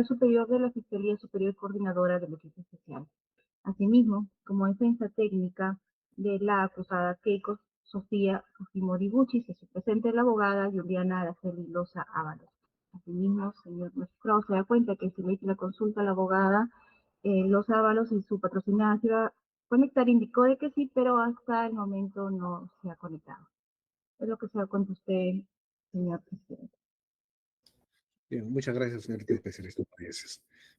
superior de la Fiscalía Superior Coordinadora del Equipo Especial. Asimismo, como defensa técnica de la acusada Keiko Sofía Fujimori Gucci, se hace presente la abogada Juliana Araceli Loza Ábalos. Asimismo, señor magistrado, se da cuenta que se le hizo la consulta a la abogada Loza Ábalos y su patrocinada se iba a conectar, indicó de que sí, pero hasta el momento no se ha conectado. Es lo que se da cuenta usted, señor presidente. Bien, muchas gracias, señorita especialista.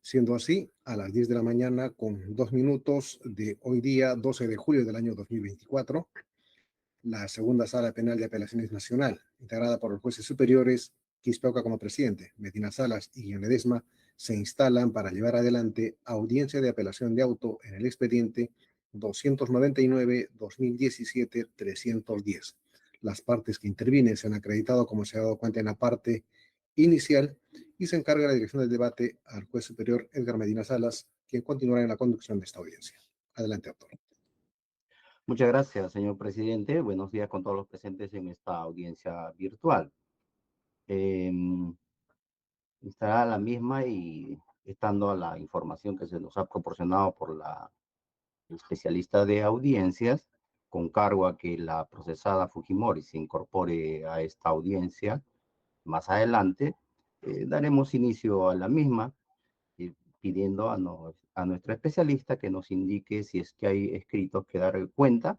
Siendo así, a las 10 de la mañana, con 2 minutos de hoy día, 12 de julio del año 2024, la segunda sala penal de apelaciones nacional, integrada por los jueces superiores Quispeauca como presidente, Medina Salas y Guion Ledesma, se instalan para llevar adelante audiencia de apelación de auto en el expediente 299-2017-310. Las partes que intervienen se han acreditado, como se ha dado cuenta, en la parte inicial, y se encarga la dirección del debate al juez superior Edgar Medina Salas, quien continuará en la conducción de esta audiencia. Adelante, autor. Muchas gracias, señor presidente. Buenos días con todos los presentes en esta audiencia virtual. Estará la misma y estando a la información que se nos ha proporcionado por la especialista de audiencias, con cargo a que la procesada Fujimori se incorpore a esta audiencia más adelante, daremos inicio a la misma, pidiendo a nuestra especialista que nos indique si es que hay escritos que dar cuenta.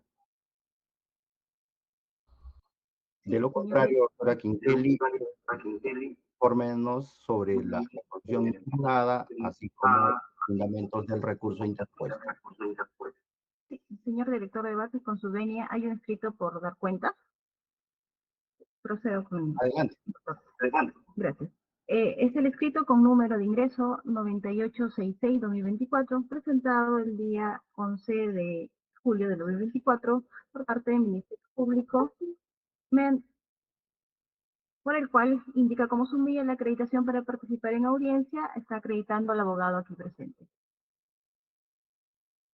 De lo contrario, doctora Quinquelli, infórmenos sobre la resolución impugnada, así como fundamentos del recurso interpuesto. Sí, señor director de debate, con su venia, ¿hay un escrito por dar cuenta? Procedo con... Adelante. Gracias. Es el escrito con número de ingreso 9866-2024, presentado el día 11 de julio de 2024 por parte del Ministerio Público, por el cual indica cómo sumía la acreditación para participar en audiencia, está acreditando al abogado aquí presente.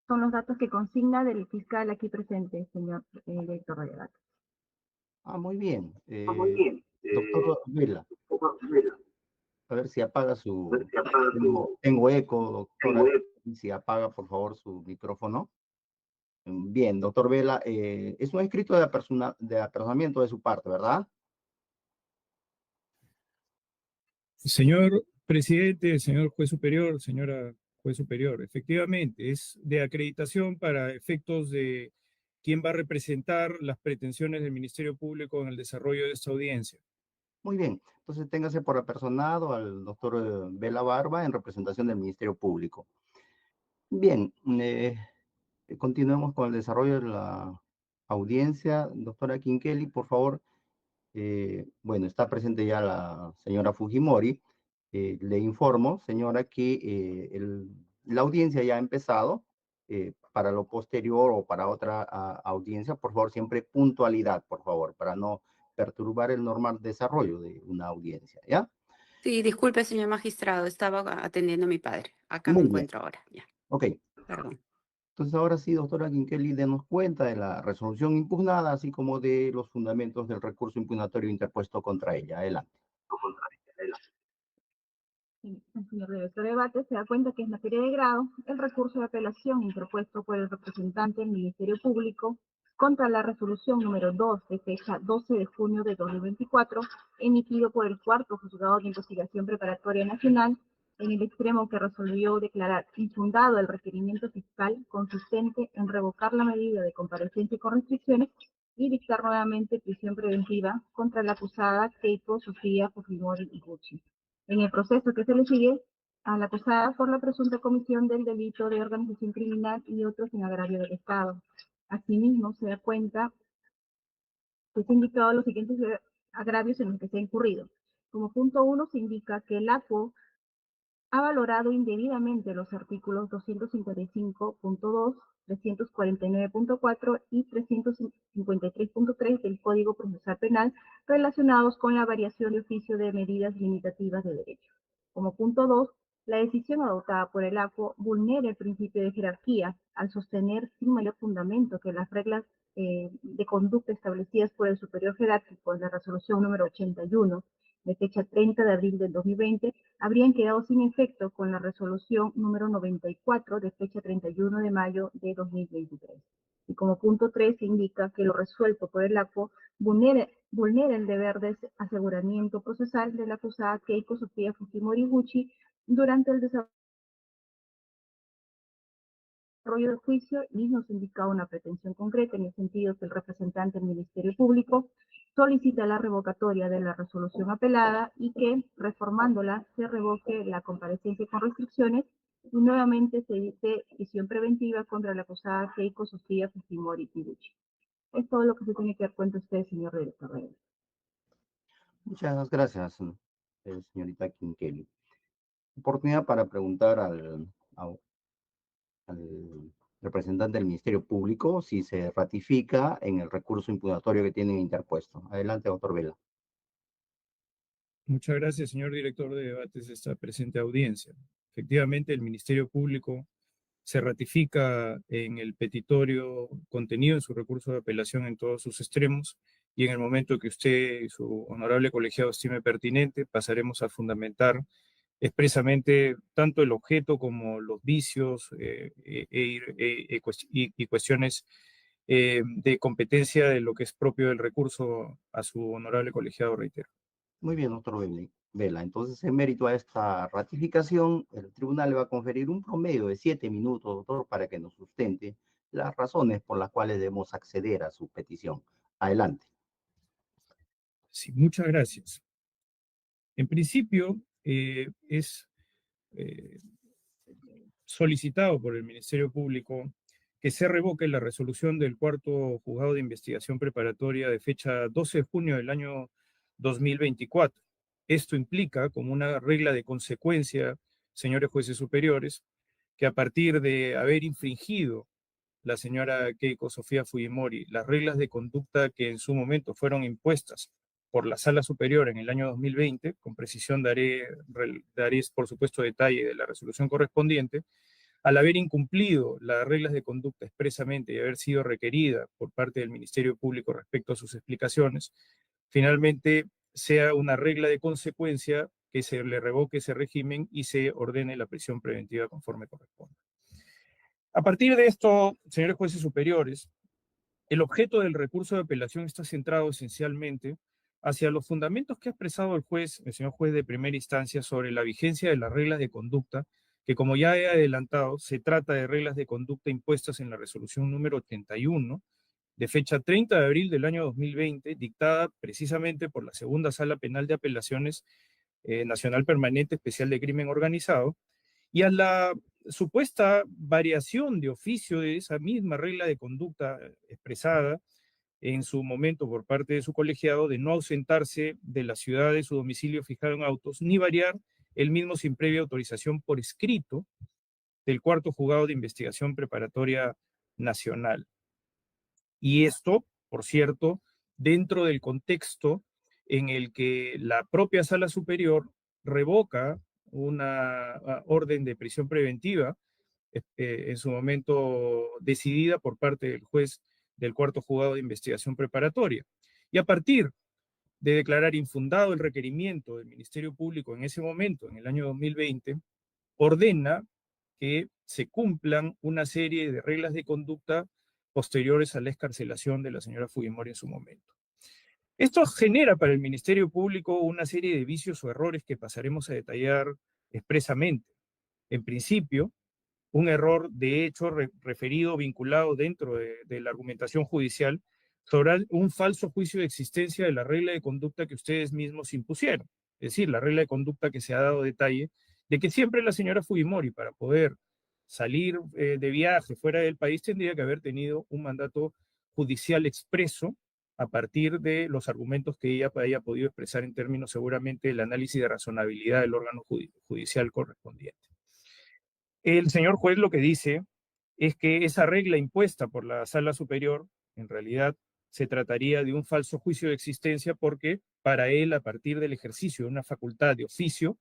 Son los datos que consigna del fiscal aquí presente, señor director de debate. Muy bien. Doctor Vela, a ver si apaga su... Tengo eco, doctora. Si apaga, por favor, su micrófono. Bien, doctor Vela, es un escrito de apersonamiento de su parte, ¿verdad? Señor presidente, señor juez superior, señora juez superior, efectivamente, es de acreditación para efectos de quién va a representar las pretensiones del Ministerio Público en el desarrollo de esta audiencia. Muy bien, entonces téngase por apersonado al doctor Vela Barba en representación del Ministerio Público. Bien, continuemos con el desarrollo de la audiencia. Doctora Quinquelli, por favor. Bueno, está presente ya la señora Fujimori. Le informo, señora, que la audiencia ya ha empezado. Para lo posterior o para otra audiencia, por favor, siempre puntualidad, por favor, para no perturbar el normal desarrollo de una audiencia, ¿ya? Sí, disculpe, señor magistrado, estaba atendiendo a mi padre. Acá Muy me bien. encuentro ahora, ya. Ok. Perdón. Entonces, ahora sí, doctora Quinquelli, denos cuenta de la resolución impugnada, así como de los fundamentos del recurso impugnatorio interpuesto contra ella. Adelante. El señor director de debate se da cuenta que es materia de grado el recurso de apelación interpuesto por el representante del Ministerio Público contra la resolución número 2 de fecha 12 de junio de 2024, emitido por el Cuarto Juzgado de Investigación Preparatoria Nacional, en el extremo que resolvió declarar infundado el requerimiento fiscal consistente en revocar la medida de comparecencia con restricciones y dictar nuevamente prisión preventiva contra la acusada Keiko Sofía Fujimori Gucci, en el proceso que se le sigue a la acusada por la presunta comisión del delito de organización criminal y otros en agravio del Estado. Asimismo, se da cuenta que se han indicado los siguientes agravios en los que se ha incurrido. Como punto 1, se indica que el ACO ha valorado indebidamente los artículos 255.2, 349.4 y 353.3 del Código Procesal Penal relacionados con la variación de oficio de medidas limitativas de derecho. Como punto 2, la decisión adoptada por el ACO vulnera el principio de jerarquía al sostener sin mayor fundamento que las reglas de conducta establecidas por el superior jerárquico en la resolución número 81 de fecha 30 de abril del 2020 habrían quedado sin efecto con la resolución número 94 de fecha 31 de mayo de 2023. Y como punto 3 se indica que lo resuelto por el ACO vulnera el deber de aseguramiento procesal de la acusada Keiko Sofía Fujimori Gucci durante el desarrollo del juicio, y nos indica una pretensión concreta en el sentido que el representante del Ministerio Público solicita la revocatoria de la resolución apelada y que, reformándola, se revoque la comparecencia con restricciones y nuevamente se dice prisión preventiva contra la acusada Keiko Sofía Fujimori Gucci. Es todo lo que se tiene que dar cuenta usted, señor director. Muchas gracias, señorita Quinquelli. Oportunidad para preguntar al representante del Ministerio Público si se ratifica en el recurso impugnatorio que tienen interpuesto. Adelante, doctor Vela. Muchas gracias, señor director de debates de esta presente audiencia. Efectivamente, el Ministerio Público se ratifica en el petitorio contenido en su recurso de apelación en todos sus extremos, y en el momento que usted y su honorable colegiado estime pertinente, pasaremos a fundamentar expresamente tanto el objeto como los vicios y cuestiones de competencia de lo que es propio del recurso a su honorable colegiado, reitero. Muy bien, doctor Vela. Entonces, en mérito a esta ratificación, el tribunal le va a conferir un promedio de 7 minutos, doctor, para que nos sustente las razones por las cuales debemos acceder a su petición. Adelante. Sí, muchas gracias. En principio, es solicitado por el Ministerio Público que se revoque la resolución del cuarto juzgado de investigación preparatoria de fecha 12 de junio del año 2024. Esto implica, como una regla de consecuencia, señores jueces superiores, que a partir de haber infringido la señora Keiko Sofía Fujimori las reglas de conducta que en su momento fueron impuestas por la Sala Superior en el año 2020, con precisión daré por supuesto detalle de la resolución correspondiente, al haber incumplido las reglas de conducta expresamente y haber sido requerida por parte del Ministerio Público respecto a sus explicaciones, finalmente sea una regla de consecuencia que se le revoque ese régimen y se ordene la prisión preventiva conforme corresponde. A partir de esto, señores jueces superiores, el objeto del recurso de apelación está centrado esencialmente hacia los fundamentos que ha expresado el señor juez de primera instancia sobre la vigencia de las reglas de conducta, que como ya he adelantado, se trata de reglas de conducta impuestas en la resolución número 81, de fecha 30 de abril del año 2020, dictada precisamente por la Segunda Sala Penal de Apelaciones Nacional Permanente Especial de Crimen Organizado, y a la supuesta variación de oficio de esa misma regla de conducta expresada en su momento por parte de su colegiado de no ausentarse de la ciudad de su domicilio fijado en autos, ni variar el mismo sin previa autorización por escrito del cuarto juzgado de investigación preparatoria nacional. Y esto, por cierto, dentro del contexto en el que la propia Sala Superior revoca una orden de prisión preventiva en su momento decidida por parte del juez del cuarto juzgado de investigación preparatoria. Y a partir de declarar infundado el requerimiento del Ministerio Público en ese momento, en el año 2020, ordena que se cumplan una serie de reglas de conducta posteriores a la excarcelación de la señora Fujimori en su momento. Esto genera para el Ministerio Público una serie de vicios o errores que pasaremos a detallar expresamente. En principio, un error de hecho referido, vinculado dentro de la argumentación judicial sobre un falso juicio de existencia de la regla de conducta que ustedes mismos impusieron. Es decir, la regla de conducta que se ha dado detalle de que siempre la señora Fujimori, para poder salir de viaje fuera del país, tendría que haber tenido un mandato judicial expreso a partir de los argumentos que ella haya podido expresar en términos seguramente del análisis de razonabilidad del órgano judicial correspondiente. El señor juez lo que dice es que esa regla impuesta por la Sala Superior, en realidad, se trataría de un falso juicio de existencia porque para él, a partir del ejercicio de una facultad de oficio,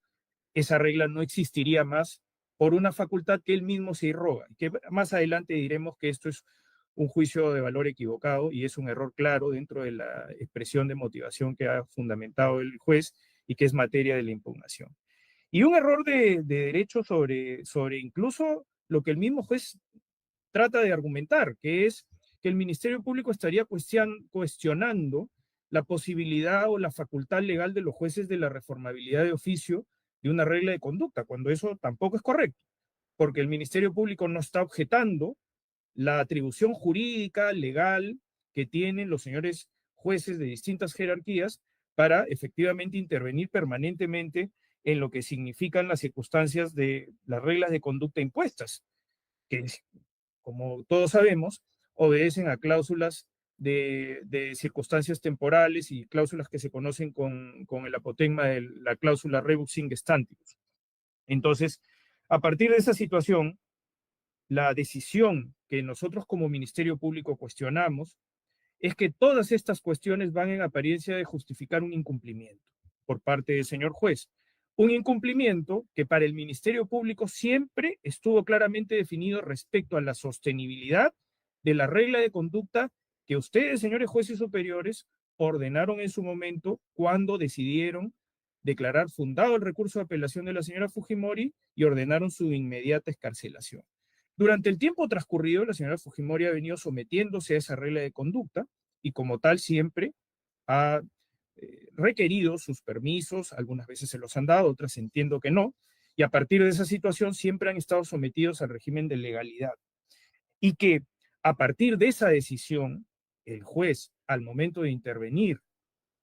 esa regla no existiría más por una facultad que él mismo se irroga. Que más adelante diremos que esto es un juicio de valor equivocado y es un error claro dentro de la expresión de motivación que ha fundamentado el juez, y y que es materia de la impugnación. Y un error de derecho sobre incluso lo que el mismo juez trata de argumentar, que es que el Ministerio Público estaría cuestionando la posibilidad o la facultad legal de los jueces de la reformabilidad de oficio de una regla de conducta, cuando eso tampoco es correcto, porque el Ministerio Público no está objetando la atribución jurídica, legal, que tienen los señores jueces de distintas jerarquías para efectivamente intervenir permanentemente en lo que significan las circunstancias de las reglas de conducta impuestas, que, como todos sabemos, obedecen a cláusulas de circunstancias temporales y cláusulas que se conocen con el apotegma de la cláusula rebus sic stantibus. Entonces, a partir de esa situación, la decisión que nosotros como Ministerio Público cuestionamos es que todas estas cuestiones van en apariencia de justificar un incumplimiento por parte del señor juez. Un incumplimiento que para el Ministerio Público siempre estuvo claramente definido respecto a la sostenibilidad de la regla de conducta que ustedes, señores jueces superiores, ordenaron en su momento cuando decidieron declarar fundado el recurso de apelación de la señora Fujimori y ordenaron su inmediata excarcelación. Durante el tiempo transcurrido, la señora Fujimori ha venido sometiéndose a esa regla de conducta y como tal siempre ha requerido sus permisos, algunas veces se los han dado, otras entiendo que no, y a partir de esa situación siempre han estado sometidos al régimen de legalidad. Y que a partir de esa decisión, el juez, al momento de intervenir,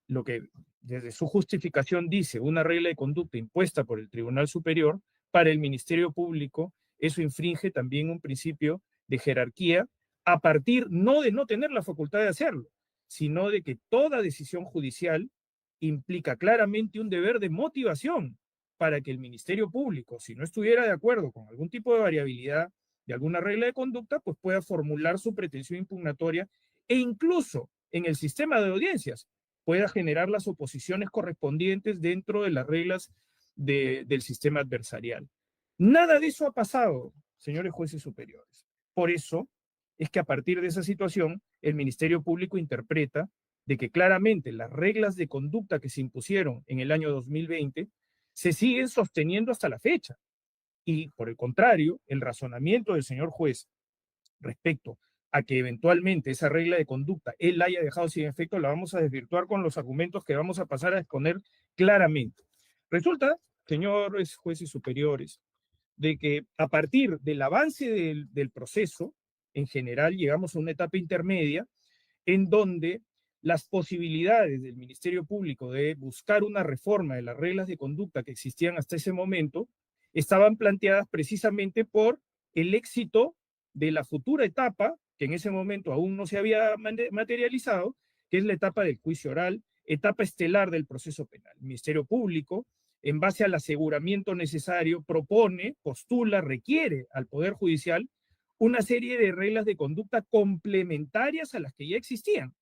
lo que desde su justificación dice una regla de conducta impuesta por el Tribunal Superior, para el Ministerio Público eso infringe también un principio de jerarquía a partir no de no tener la facultad de hacerlo, sino de que toda decisión judicial implica claramente un deber de motivación para que el Ministerio Público, si no estuviera de acuerdo con algún tipo de variabilidad de alguna regla de conducta, pues pueda formular su pretensión impugnatoria e incluso en el sistema de audiencias pueda generar las oposiciones correspondientes dentro de las reglas del sistema adversarial. Nada de eso ha pasado, señores jueces superiores. Por eso es que a partir de esa situación, el Ministerio Público interpreta de que claramente las reglas de conducta que se impusieron en el año 2020 se siguen sosteniendo hasta la fecha. Y por el contrario, el razonamiento del señor juez respecto a que eventualmente esa regla de conducta él la haya dejado sin efecto, la vamos a desvirtuar con los argumentos que vamos a pasar a exponer claramente. Resulta, señores jueces superiores, de que a partir del avance del proceso, en general llegamos a una etapa intermedia en donde las posibilidades del Ministerio Público de buscar una reforma de las reglas de conducta que existían hasta ese momento estaban planteadas precisamente por el éxito de la futura etapa, que en ese momento aún no se había materializado, que es la etapa del juicio oral, etapa estelar del proceso penal. El Ministerio Público, en base al aseguramiento necesario, propone, postula, requiere al Poder Judicial una serie de reglas de conducta complementarias a las que ya existían.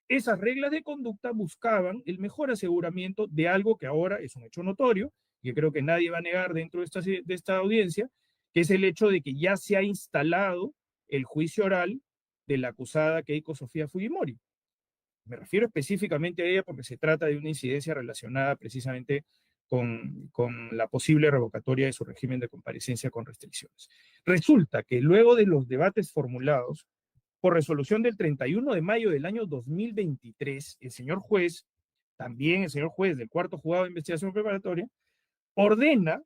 Esas reglas de conducta buscaban el mejor aseguramiento de algo que ahora es un hecho notorio, que creo que nadie va a negar dentro de esta audiencia, que es el hecho de que ya se ha instalado el juicio oral de la acusada Keiko Sofía Fujimori. Me refiero específicamente a ella porque se trata de una incidencia relacionada precisamente con la posible revocatoria de su régimen de comparecencia con restricciones. Resulta que luego de los debates formulados, por resolución del 31 de mayo del año 2023, el señor juez, también el señor juez del cuarto juzgado de investigación preparatoria, ordena,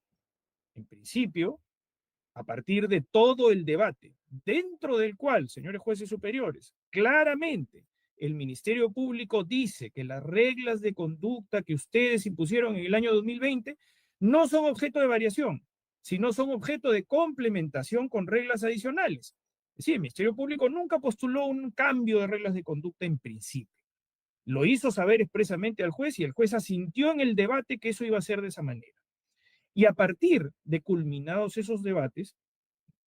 en principio, a partir de todo el debate, dentro del cual, señores jueces superiores, claramente el Ministerio Público dice que las reglas de conducta que ustedes impusieron en el año 2020 no son objeto de variación, sino son objeto de complementación con reglas adicionales. Es decir, el Ministerio Público nunca postuló un cambio de reglas de conducta en principio. Lo hizo saber expresamente al juez y el juez asintió en el debate que eso iba a ser de esa manera. Y a partir de culminados esos debates,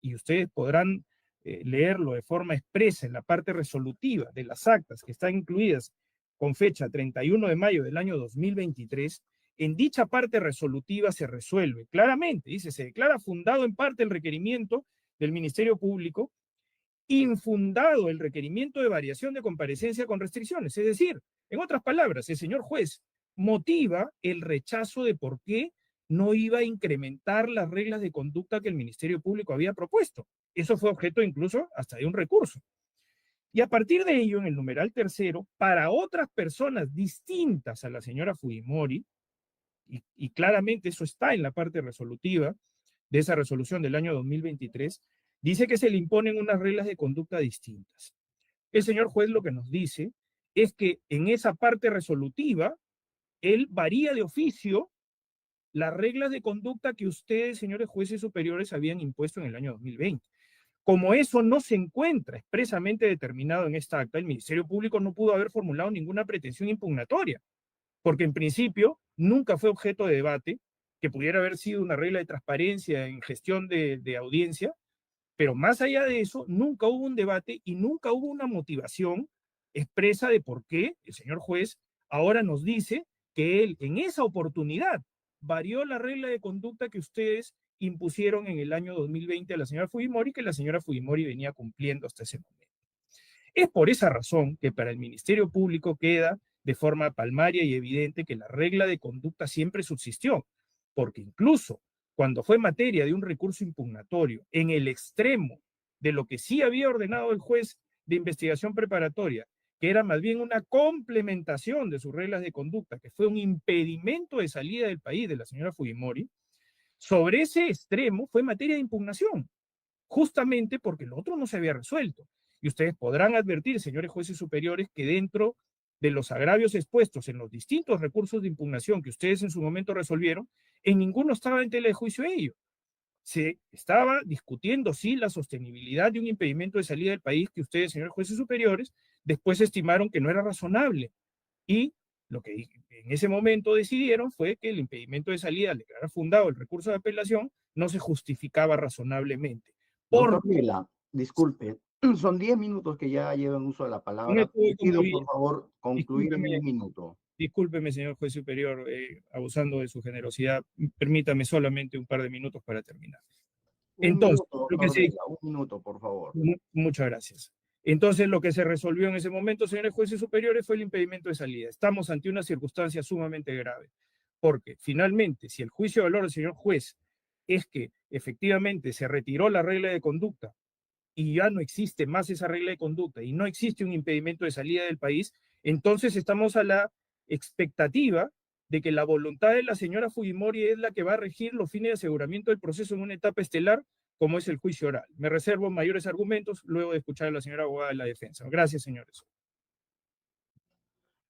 y ustedes podrán leerlo de forma expresa en la parte resolutiva de las actas que están incluidas con fecha 31 de mayo del año 2023, en dicha parte resolutiva se resuelve claramente, dice, se declara fundado en parte el requerimiento del Ministerio Público, infundado el requerimiento de variación de comparecencia con restricciones. Es decir, en otras palabras, el señor juez motiva el rechazo de por qué no iba a incrementar las reglas de conducta que el Ministerio Público había propuesto. Eso fue objeto incluso hasta de un recurso. Y a partir de ello, en el numeral tercero, para otras personas distintas a la señora Fujimori, y claramente eso está en la parte resolutiva de esa resolución del año 2023, dice que se le imponen unas reglas de conducta distintas. El señor juez lo que nos dice es que en esa parte resolutiva, él varía de oficio las reglas de conducta que ustedes, señores jueces superiores, habían impuesto en el año 2020. Como eso no se encuentra expresamente determinado en esta acta, el Ministerio Público no pudo haber formulado ninguna pretensión impugnatoria, porque en principio nunca fue objeto de debate, que pudiera haber sido una regla de transparencia en gestión de audiencia, pero más allá de eso, nunca hubo un debate y nunca hubo una motivación expresa de por qué el señor juez ahora nos dice que él en esa oportunidad varió la regla de conducta que ustedes impusieron en el año 2020 a la señora Fujimori, que la señora Fujimori venía cumpliendo hasta ese momento. Es por esa razón que para el Ministerio Público queda de forma palmaria y evidente que la regla de conducta siempre subsistió, porque incluso cuando fue materia de un recurso impugnatorio, en el extremo de lo que sí había ordenado el juez de investigación preparatoria, que era más bien una complementación de sus reglas de conducta, que fue un impedimento de salida del país de la señora Fujimori, sobre ese extremo fue materia de impugnación, justamente porque lo otro no se había resuelto. Y ustedes podrán advertir, señores jueces superiores, que dentro de los agravios expuestos en los distintos recursos de impugnación que ustedes en su momento resolvieron, en ninguno estaba en tela de juicio ello. Se estaba discutiendo, sí, la sostenibilidad de un impedimento de salida del país que ustedes, señores jueces superiores, después estimaron que no era razonable. Y lo que en ese momento decidieron fue que el impedimento de salida, al declarar fundado el recurso de apelación, no se justificaba razonablemente. Doctor Vela, disculpe, son 10 minutos que ya llevan uso de la palabra. Le pido, por favor, concluir en 1 minuto. Discúlpeme, señor juez superior, abusando de su generosidad. Permítame solamente un par de minutos para terminar. Entonces, Un minuto, por favor. Muchas gracias. Entonces, lo que se resolvió en ese momento, señores jueces superiores, fue el impedimento de salida. Estamos ante una circunstancia sumamente grave, porque finalmente, si el juicio de valor del señor juez es que efectivamente se retiró la regla de conducta y ya no existe más esa regla de conducta y no existe un impedimento de salida del país, entonces estamos a la expectativa de que la voluntad de la señora Fujimori es la que va a regir los fines de aseguramiento del proceso en una etapa estelar, como es el juicio oral. Me reservo mayores argumentos luego de escuchar a la señora abogada de la defensa. Gracias, señores.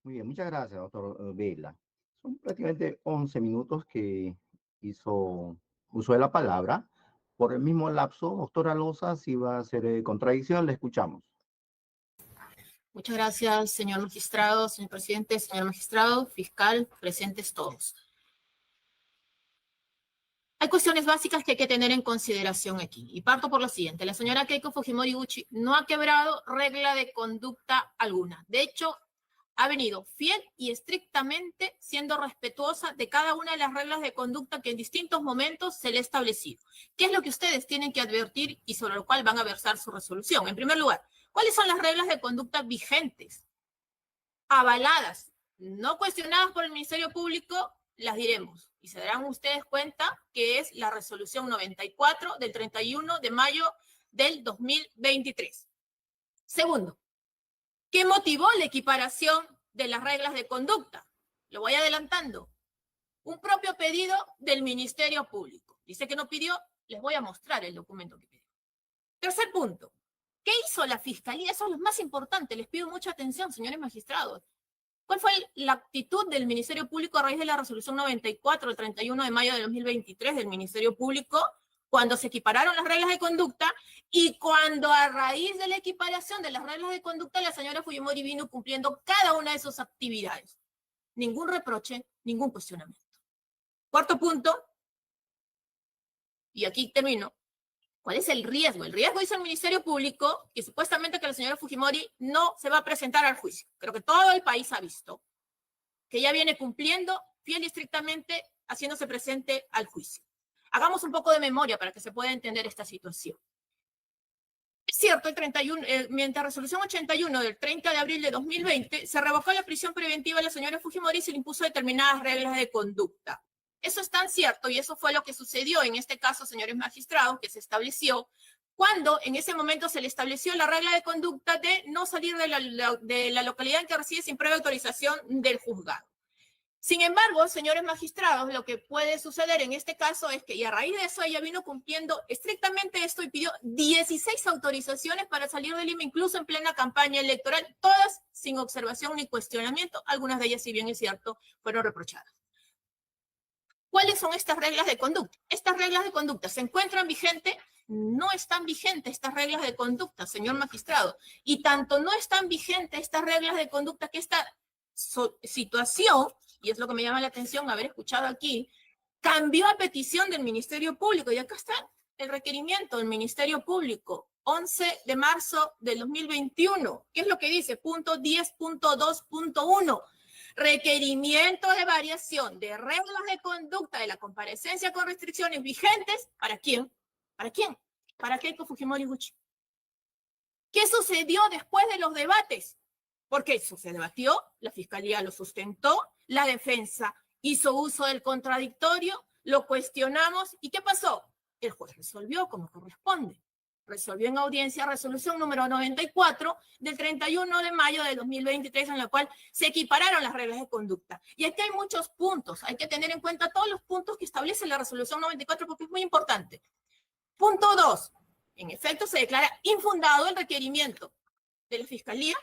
Muy bien, muchas gracias, doctor Vela. Son prácticamente 11 minutos que hizo uso de la palabra. Por el mismo lapso, doctora Loza, si va a hacer contradicción, le escuchamos. Muchas gracias, señor magistrado, señor presidente, señor magistrado, fiscal, presentes todos. Hay cuestiones básicas que hay que tener en consideración aquí. Y parto por lo siguiente. La señora Keiko Fujimori Uchi no ha quebrado regla de conducta alguna. De hecho, ha venido fiel y estrictamente siendo respetuosa de cada una de las reglas de conducta que en distintos momentos se le ha establecido. ¿Qué es lo que ustedes tienen que advertir y sobre lo cual van a versar su resolución? En primer lugar, ¿cuáles son las reglas de conducta vigentes, avaladas, no cuestionadas por el Ministerio Público? Las diremos y se darán ustedes cuenta que es la resolución 94 del 31 de mayo del 2023. Segundo, ¿qué motivó la equiparación de las reglas de conducta? Lo voy adelantando. Un propio pedido del Ministerio Público. Dice que no pidió, les voy a mostrar el documento que pidió. Tercer punto, ¿qué hizo la Fiscalía? Eso es lo más importante, les pido mucha atención, señores magistrados. ¿Cuál fue la actitud del Ministerio Público a raíz de la resolución 94 del 31 de mayo de 2023 del Ministerio Público, cuando se equipararon las reglas de conducta y cuando a raíz de la equiparación de las reglas de conducta la señora Fujimori vino cumpliendo cada una de sus actividades? Ningún reproche, ningún cuestionamiento. Cuarto punto, y aquí termino. ¿Cuál es el riesgo? El riesgo, dice el Ministerio Público, que supuestamente que la señora Fujimori no se va a presentar al juicio. Creo que todo el país ha visto que ella viene cumpliendo fiel y estrictamente haciéndose presente al juicio. Hagamos un poco de memoria para que se pueda entender esta situación. Es cierto, el 31, mediante resolución 81 del 30 de abril de 2020, se revocó la prisión preventiva de la señora Fujimori y se le impuso determinadas reglas de conducta. Eso es tan cierto y eso fue lo que sucedió en este caso, señores magistrados, que se estableció cuando en ese momento se le estableció la regla de conducta de no salir de la localidad en que reside sin previa autorización del juzgado. Sin embargo, señores magistrados, lo que puede suceder en este caso es que, y a raíz de eso, ella vino cumpliendo estrictamente esto y pidió 16 autorizaciones para salir de Lima, incluso en plena campaña electoral, todas sin observación ni cuestionamiento. Algunas de ellas, si bien es cierto, fueron reprochadas. ¿Cuáles son estas reglas de conducta? Estas reglas de conducta se encuentran vigentes. No están vigentes estas reglas de conducta, señor magistrado. Y tanto no están vigentes estas reglas de conducta que esta situación, y es lo que me llama la atención haber escuchado aquí, cambió a petición del Ministerio Público. Y acá está el requerimiento del Ministerio Público, 11 de marzo del 2021. ¿Qué es lo que dice? Punto 10.2.1. Requerimiento de variación de reglas de conducta de la comparecencia con restricciones vigentes. ¿Para quién? ¿Para quién? Para Keiko Fujimori Gucci. ¿Qué sucedió después de los debates? Porque eso se debatió, la fiscalía lo sustentó, la defensa hizo uso del contradictorio, lo cuestionamos, ¿y qué pasó? El juez resolvió como corresponde. Resolvió en audiencia resolución número 94 del 31 de mayo de 2023, en la cual se equipararon las reglas de conducta. Y aquí hay muchos puntos, hay que tener en cuenta todos los puntos que establece la resolución 94 porque es muy importante. Punto 2. En efecto, se declara infundado el requerimiento de la fiscalía,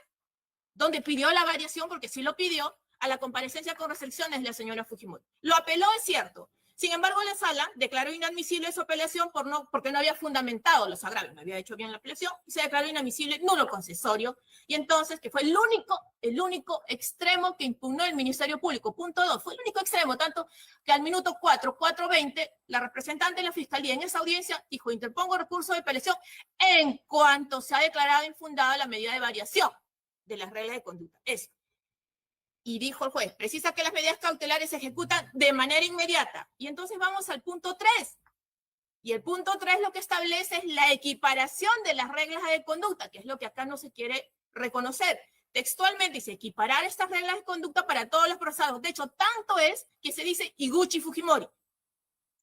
donde pidió la variación, porque sí lo pidió, a la comparecencia con restricciones de la señora Fujimori. Lo apeló, es cierto. Sin embargo, la sala declaró inadmisible su apelación porque no había fundamentado los agravios, no había hecho bien la apelación, y se declaró inadmisible nulo concesorio, y entonces, que fue el único extremo que impugnó el Ministerio Público. Punto 2, fue el único extremo, tanto que al minuto 4:20, la representante de la Fiscalía en esa audiencia dijo, interpongo recurso de apelación en cuanto se ha declarado infundada la medida de variación de las reglas de conducta. Eso. Y dijo el juez, precisa que las medidas cautelares se ejecutan de manera inmediata. Y entonces vamos al punto 3. Y el punto 3 lo que establece es la equiparación de las reglas de conducta, que es lo que acá no se quiere reconocer. Textualmente dice equiparar estas reglas de conducta para todos los procesados. De hecho, tanto es que se dice Iguchi Fujimori,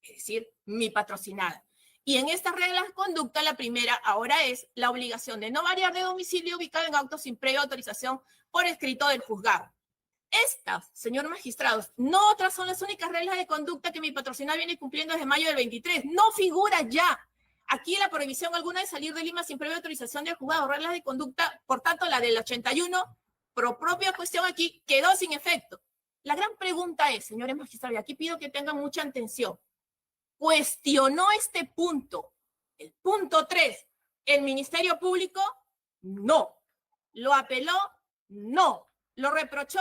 es decir, mi patrocinada. Y en estas reglas de conducta, la primera ahora es la obligación de no variar de domicilio ubicado en autos sin previa autorización por escrito del juzgado. Estas, señor magistrados, no otras son las únicas reglas de conducta que mi patrocinada viene cumpliendo desde mayo del 23. No figura ya aquí la prohibición alguna de salir de Lima sin previa autorización del juzgado. Reglas de conducta, por tanto, la del 81, por propia cuestión aquí, quedó sin efecto. La gran pregunta es, señores magistrados, y aquí pido que tengan mucha atención, ¿cuestionó este punto, el punto 3, el Ministerio Público? No. ¿Lo apeló? No. ¿Lo reprochó?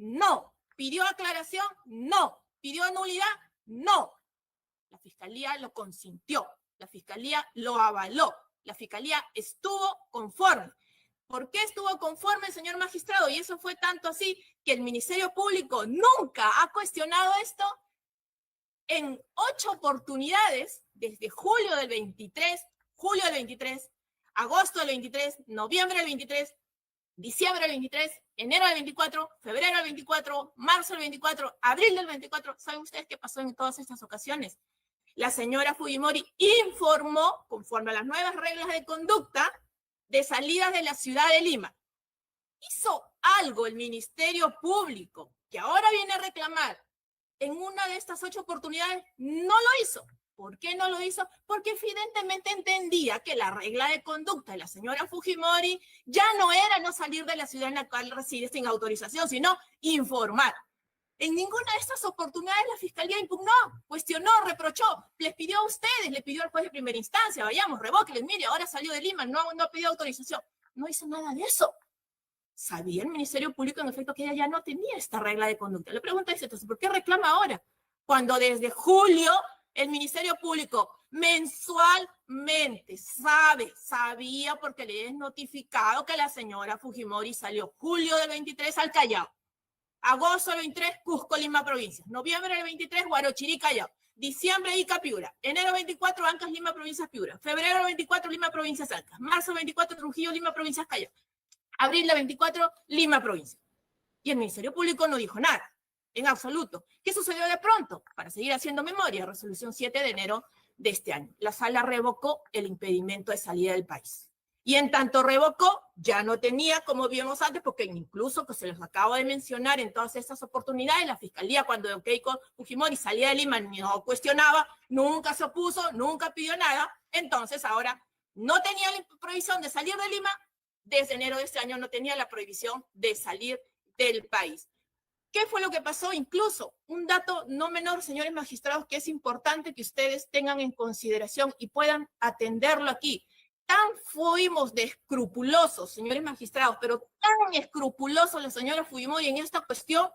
No. ¿Pidió aclaración? No. ¿Pidió nulidad? No. La Fiscalía lo consintió. La Fiscalía lo avaló. La Fiscalía estuvo conforme. ¿Por qué estuvo conforme, señor magistrado? Y eso fue tanto así que el Ministerio Público nunca ha cuestionado esto. En 8 oportunidades, desde julio del 23, agosto del 23, noviembre del 23, diciembre del 23, enero del 24, febrero del 24, marzo del 24, abril del 24. ¿Saben ustedes qué pasó en todas estas ocasiones? La señora Fujimori informó, conforme a las nuevas reglas de conducta, de salidas de la ciudad de Lima. ¿Hizo algo el Ministerio Público que ahora viene a reclamar en una de estas 8 oportunidades? No lo hizo. ¿Por qué no lo hizo? Porque evidentemente entendía que la regla de conducta de la señora Fujimori ya no era no salir de la ciudad en la cual reside sin autorización, sino informar. En ninguna de estas oportunidades la Fiscalía impugnó, cuestionó, reprochó, les pidió a ustedes, le pidió al juez de primera instancia, vayamos, revóquenle, mire, ahora salió de Lima, no ha pedido autorización. No hizo nada de eso. Sabía el Ministerio Público, en efecto, que ella ya no tenía esta regla de conducta. Le pregunto entonces, ¿por qué reclama ahora? Cuando desde julio el Ministerio Público mensualmente sabía porque le he notificado que la señora Fujimori salió julio del 23 al Callao, agosto del 23, Cusco, Lima, provincia, noviembre del 23, Huarochirí, Callao, Diciembre, Ica, Piura. Enero 24, Ancas, Lima, Provincias Piura. Febrero 24, Lima, Provincias Ancas. Marzo 24, Trujillo, Lima, Provincias Callao. Abril 24, Lima, Provincia. Y el Ministerio Público no dijo nada, en absoluto. ¿Qué sucedió de pronto? Para seguir haciendo memoria, resolución 7 de enero de este año. La sala revocó el impedimento de salida del país. Y en tanto revocó, ya no tenía, como vimos antes, porque incluso, que se los acabo de mencionar en todas estas oportunidades, la Fiscalía, cuando Keiko Fujimori salía de Lima, no cuestionaba, nunca se opuso, nunca pidió nada. Entonces ahora no tenía la prohibición de salir de Lima, desde enero de este año no tenía la prohibición de salir del país. ¿Qué fue lo que pasó? Incluso un dato no menor, señores magistrados, que es importante que ustedes tengan en consideración y puedan atenderlo aquí. Tan fuimos de escrupulosos, señores magistrados, pero tan escrupulosos la señora Fujimori en esta cuestión,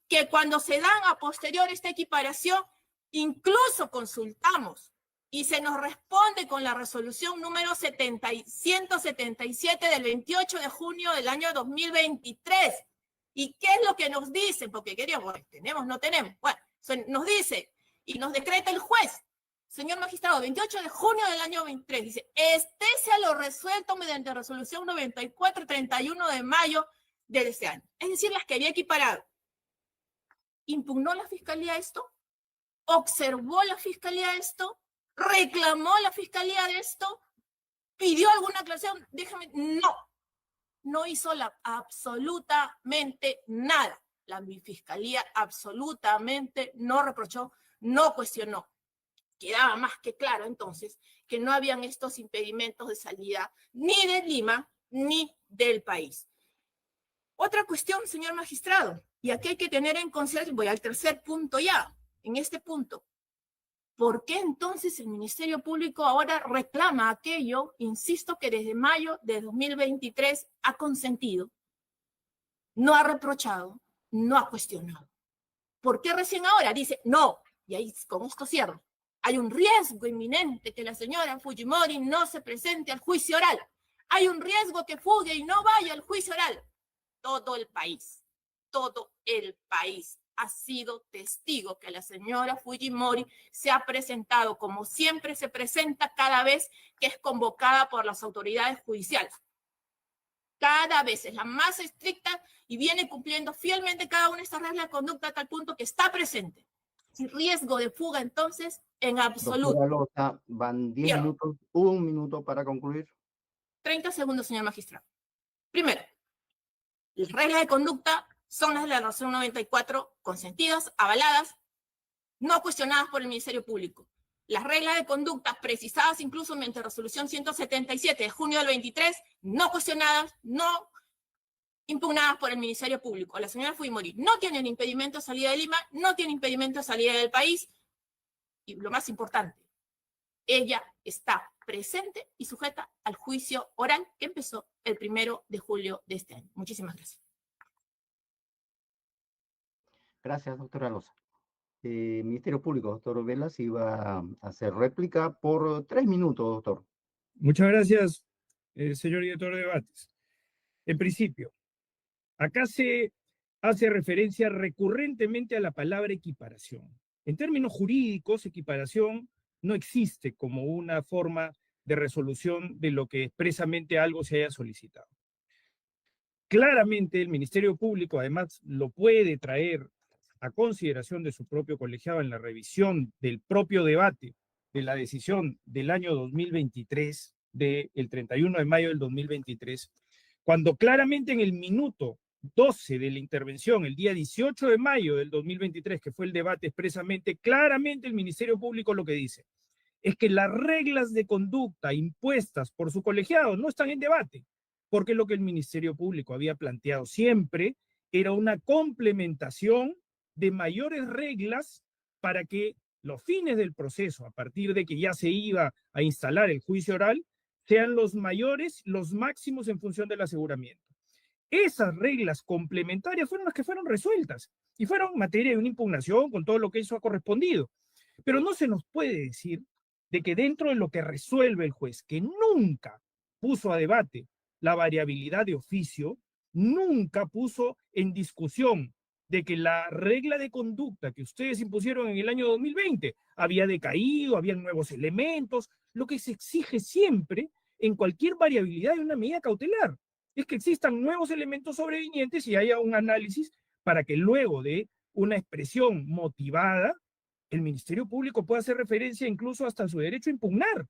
que cuando se dan a posterior esta equiparación, incluso consultamos y se nos responde con la resolución número 177 del 28 de junio del año 2023. ¿Y qué es lo que nos dicen? Porque queríamos, bueno, tenemos, no tenemos. Bueno, nos dice y nos decreta el juez. Señor magistrado, 28 de junio del año 23, dice, estése a lo resuelto mediante resolución 94, 31 de mayo de este año. Es decir, las que había equiparado. ¿Impugnó la Fiscalía esto? ¿Observó la Fiscalía esto? ¿Reclamó la Fiscalía de esto? ¿Pidió alguna aclaración? Déjame, no hizo absolutamente nada. La Fiscalía absolutamente no reprochó, no cuestionó. Quedaba más que claro entonces que no habían estos impedimentos de salida ni de Lima ni del país. Otra cuestión, señor magistrado, y aquí hay que tener en consideración, voy al tercer punto ya, en este punto. ¿Por qué entonces el Ministerio Público ahora reclama aquello, insisto, que desde mayo de 2023 ha consentido, no ha reprochado, no ha cuestionado? ¿Por qué recién ahora dice no? Y ahí con esto cierro. Hay un riesgo inminente que la señora Fujimori no se presente al juicio oral. Hay un riesgo que fugue y no vaya al juicio oral. Todo el país ha sido testigo que la señora Fujimori se ha presentado como siempre se presenta cada vez que es convocada por las autoridades judiciales. Cada vez es la más estricta y viene cumpliendo fielmente cada una de estas reglas de conducta a tal punto que está presente. Sin riesgo de fuga, entonces, en absoluto. Doctora Loza, van 10 minutos, 1 minuto para concluir. 30 segundos, señor magistrado. Primero, las reglas de conducta son las de la resolución 94, consentidas, avaladas, no cuestionadas por el Ministerio Público. Las reglas de conducta precisadas incluso mediante resolución 177 de junio del 23, no cuestionadas, no impugnadas por el Ministerio Público. La señora Fujimori no tiene el impedimento de salida de Lima, no tiene impedimento de salida del país, y lo más importante, ella está presente y sujeta al juicio oral que empezó el 1 de julio de este año. Muchísimas gracias. Gracias, doctora Loza. Ministerio Público, doctor Velas, iba a hacer réplica por 3 minutos, doctor. Muchas gracias, señor director de debates. En principio, acá se hace referencia recurrentemente a la palabra equiparación. En términos jurídicos, equiparación no existe como una forma de resolución de lo que expresamente algo se haya solicitado. Claramente el Ministerio Público además lo puede traer a consideración de su propio colegiado en la revisión del propio debate de la decisión del año 2023, del 31 de mayo del 2023, cuando claramente en el minuto 12 de la intervención, el día 18 de mayo del 2023, que fue el debate expresamente, claramente el Ministerio Público lo que dice es que las reglas de conducta impuestas por su colegiado no están en debate, porque lo que el Ministerio Público había planteado siempre era una complementación de mayores reglas para que los fines del proceso, a partir de que ya se iba a instalar el juicio oral, sean los mayores, los máximos en función del aseguramiento. Esas reglas complementarias fueron las que fueron resueltas y fueron materia de una impugnación con todo lo que eso ha correspondido. Pero no se nos puede decir de que dentro de lo que resuelve el juez, que nunca puso a debate la variabilidad de oficio, nunca puso en discusión de que la regla de conducta que ustedes impusieron en el año 2020 había decaído, habían nuevos elementos. Lo que se exige siempre en cualquier variabilidad de una medida cautelar es que existan nuevos elementos sobrevinientes y haya un análisis para que luego de una expresión motivada, el Ministerio Público pueda hacer referencia incluso hasta a su derecho a impugnar,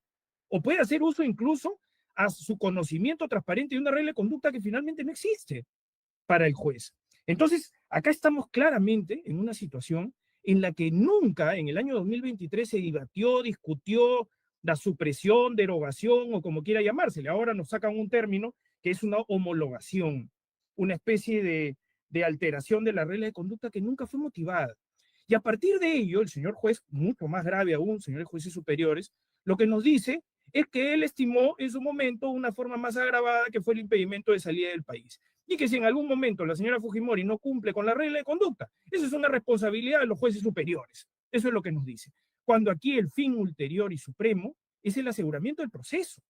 o puede hacer uso incluso a su conocimiento transparente de una regla de conducta que finalmente no existe para el juez. Entonces, acá estamos claramente en una situación en la que nunca en el año 2023 se debatió, discutió la supresión, derogación o como quiera llamársele. Ahora nos sacan un término que es una homologación, una especie de alteración de la regla de conducta que nunca fue motivada. Y a partir de ello, el señor juez, mucho más grave aún, señores jueces superiores, lo que nos dice es que él estimó en su momento una forma más agravada que fue el impedimento de salida del país. Y que si en algún momento la señora Fujimori no cumple con la regla de conducta, eso es una responsabilidad de los jueces superiores. Eso es lo que nos dice. Cuando aquí el fin ulterior y supremo es el aseguramiento del proceso.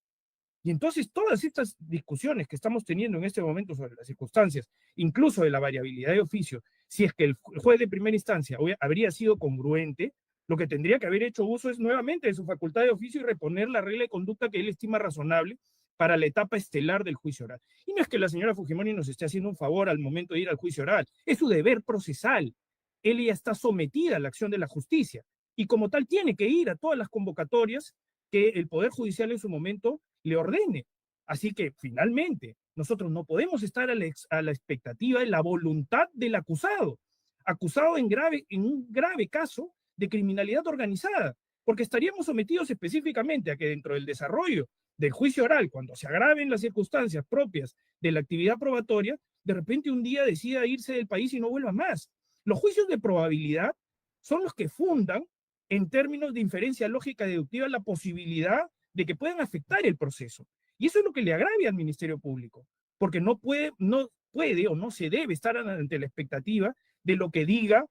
Y entonces todas estas discusiones que estamos teniendo en este momento sobre las circunstancias, incluso de la variabilidad de oficio, si es que el juez de primera instancia habría sido congruente, lo que tendría que haber hecho uso es nuevamente de su facultad de oficio y reponer la regla de conducta que él estima razonable para la etapa estelar del juicio oral. Y no es que la señora Fujimori nos esté haciendo un favor al momento de ir al juicio oral, es su deber procesal. Ella está sometida a la acción de la justicia y como tal tiene que ir a todas las convocatorias que el Poder Judicial en su momento le ordene. Así que finalmente nosotros no podemos estar a la expectativa de la voluntad del acusado en un grave caso de criminalidad organizada, porque estaríamos sometidos específicamente a que dentro del desarrollo del juicio oral, cuando se agraven las circunstancias propias de la actividad probatoria, de repente un día decida irse del país y no vuelva más. Los juicios de probabilidad son los que fundan, en términos de inferencia lógica deductiva, la posibilidad de que puedan afectar el proceso. Y eso es lo que le agravia al Ministerio Público, porque no puede o no se debe estar ante la expectativa de lo que diga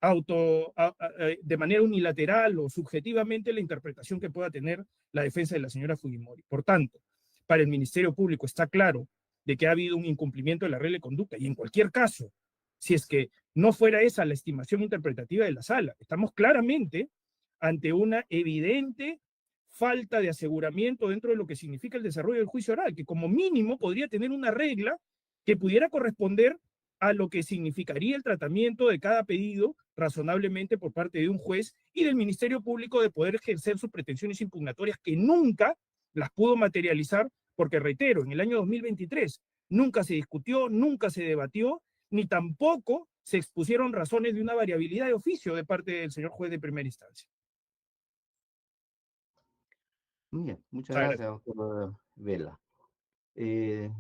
de manera unilateral o subjetivamente la interpretación que pueda tener la defensa de la señora Fujimori. Por tanto, para el Ministerio Público está claro de que ha habido un incumplimiento de la regla de conducta y en cualquier caso, si es que no fuera esa la estimación interpretativa de la sala, estamos claramente ante una evidente falta de aseguramiento dentro de lo que significa el desarrollo del juicio oral, que como mínimo podría tener una regla que pudiera corresponder a lo que significaría el tratamiento de cada pedido razonablemente por parte de un juez y del Ministerio Público de poder ejercer sus pretensiones impugnatorias que nunca las pudo materializar, porque reitero, en el año 2023 nunca se discutió, nunca se debatió, ni tampoco se expusieron razones de una variabilidad de oficio de parte del señor juez de primera instancia. Muy bien, muchas gracias, doctor Vela.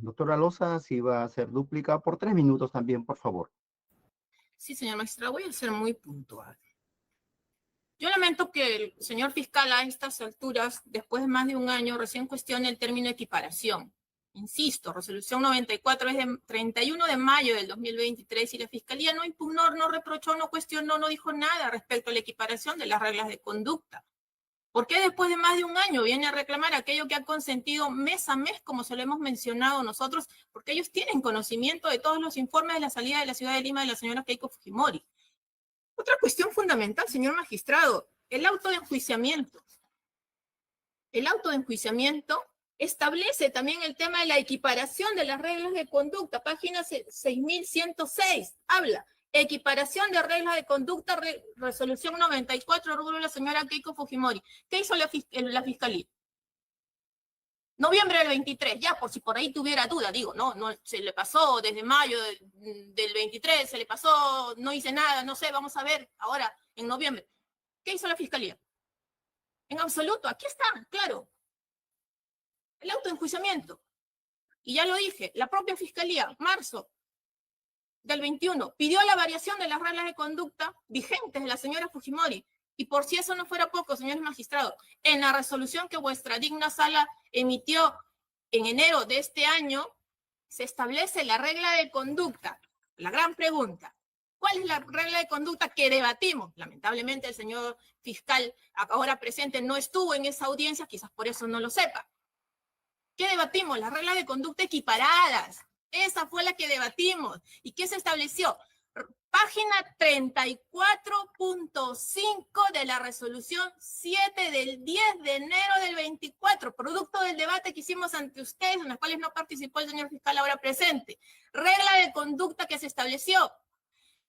Doctora Loza, si va a hacer dúplica por 3 minutos también, por favor. Sí, señor magistrado, voy a ser muy puntual. Yo lamento que el señor fiscal a estas alturas, después de más de un año, recién cuestione el término equiparación. Insisto, resolución 94 es de 31 de mayo del 2023 y la fiscalía no impugnó, no reprochó, no cuestionó, no dijo nada respecto a la equiparación de las reglas de conducta. ¿Por qué después de más de un año viene a reclamar aquello que ha consentido mes a mes, como se lo hemos mencionado nosotros? Porque ellos tienen conocimiento de todos los informes de la salida de la ciudad de Lima de la señora Keiko Fujimori. Otra cuestión fundamental, señor magistrado, el auto de enjuiciamiento. El auto de enjuiciamiento establece también el tema de la equiparación de las reglas de conducta. Página 6106 habla. Equiparación de reglas de conducta, resolución 94, rubro de la señora Keiko Fujimori. ¿Qué hizo la fiscalía? Noviembre del 23, ya por si por ahí tuviera duda, digo, no, se le pasó desde mayo del 23, se le pasó, no hice nada, no sé, vamos a ver ahora en noviembre. ¿Qué hizo la fiscalía? En absoluto, aquí está, claro. El auto de enjuiciamiento. Y ya lo dije, la propia fiscalía, marzo del 21, pidió la variación de las reglas de conducta vigentes de la señora Fujimori. Y por si eso no fuera poco, señores magistrados, en la resolución que vuestra digna sala emitió en enero de este año, se establece la regla de conducta. La gran pregunta, ¿cuál es la regla de conducta que debatimos? Lamentablemente el señor fiscal ahora presente no estuvo en esa audiencia, quizás por eso no lo sepa. ¿Qué debatimos? Las reglas de conducta equiparadas. Esa fue la que debatimos. ¿Y qué se estableció? Página 34.5 de la resolución 7 del 10 de enero del 24, producto del debate que hicimos ante ustedes, en los cuales no participó el señor fiscal ahora presente. Regla de conducta que se estableció.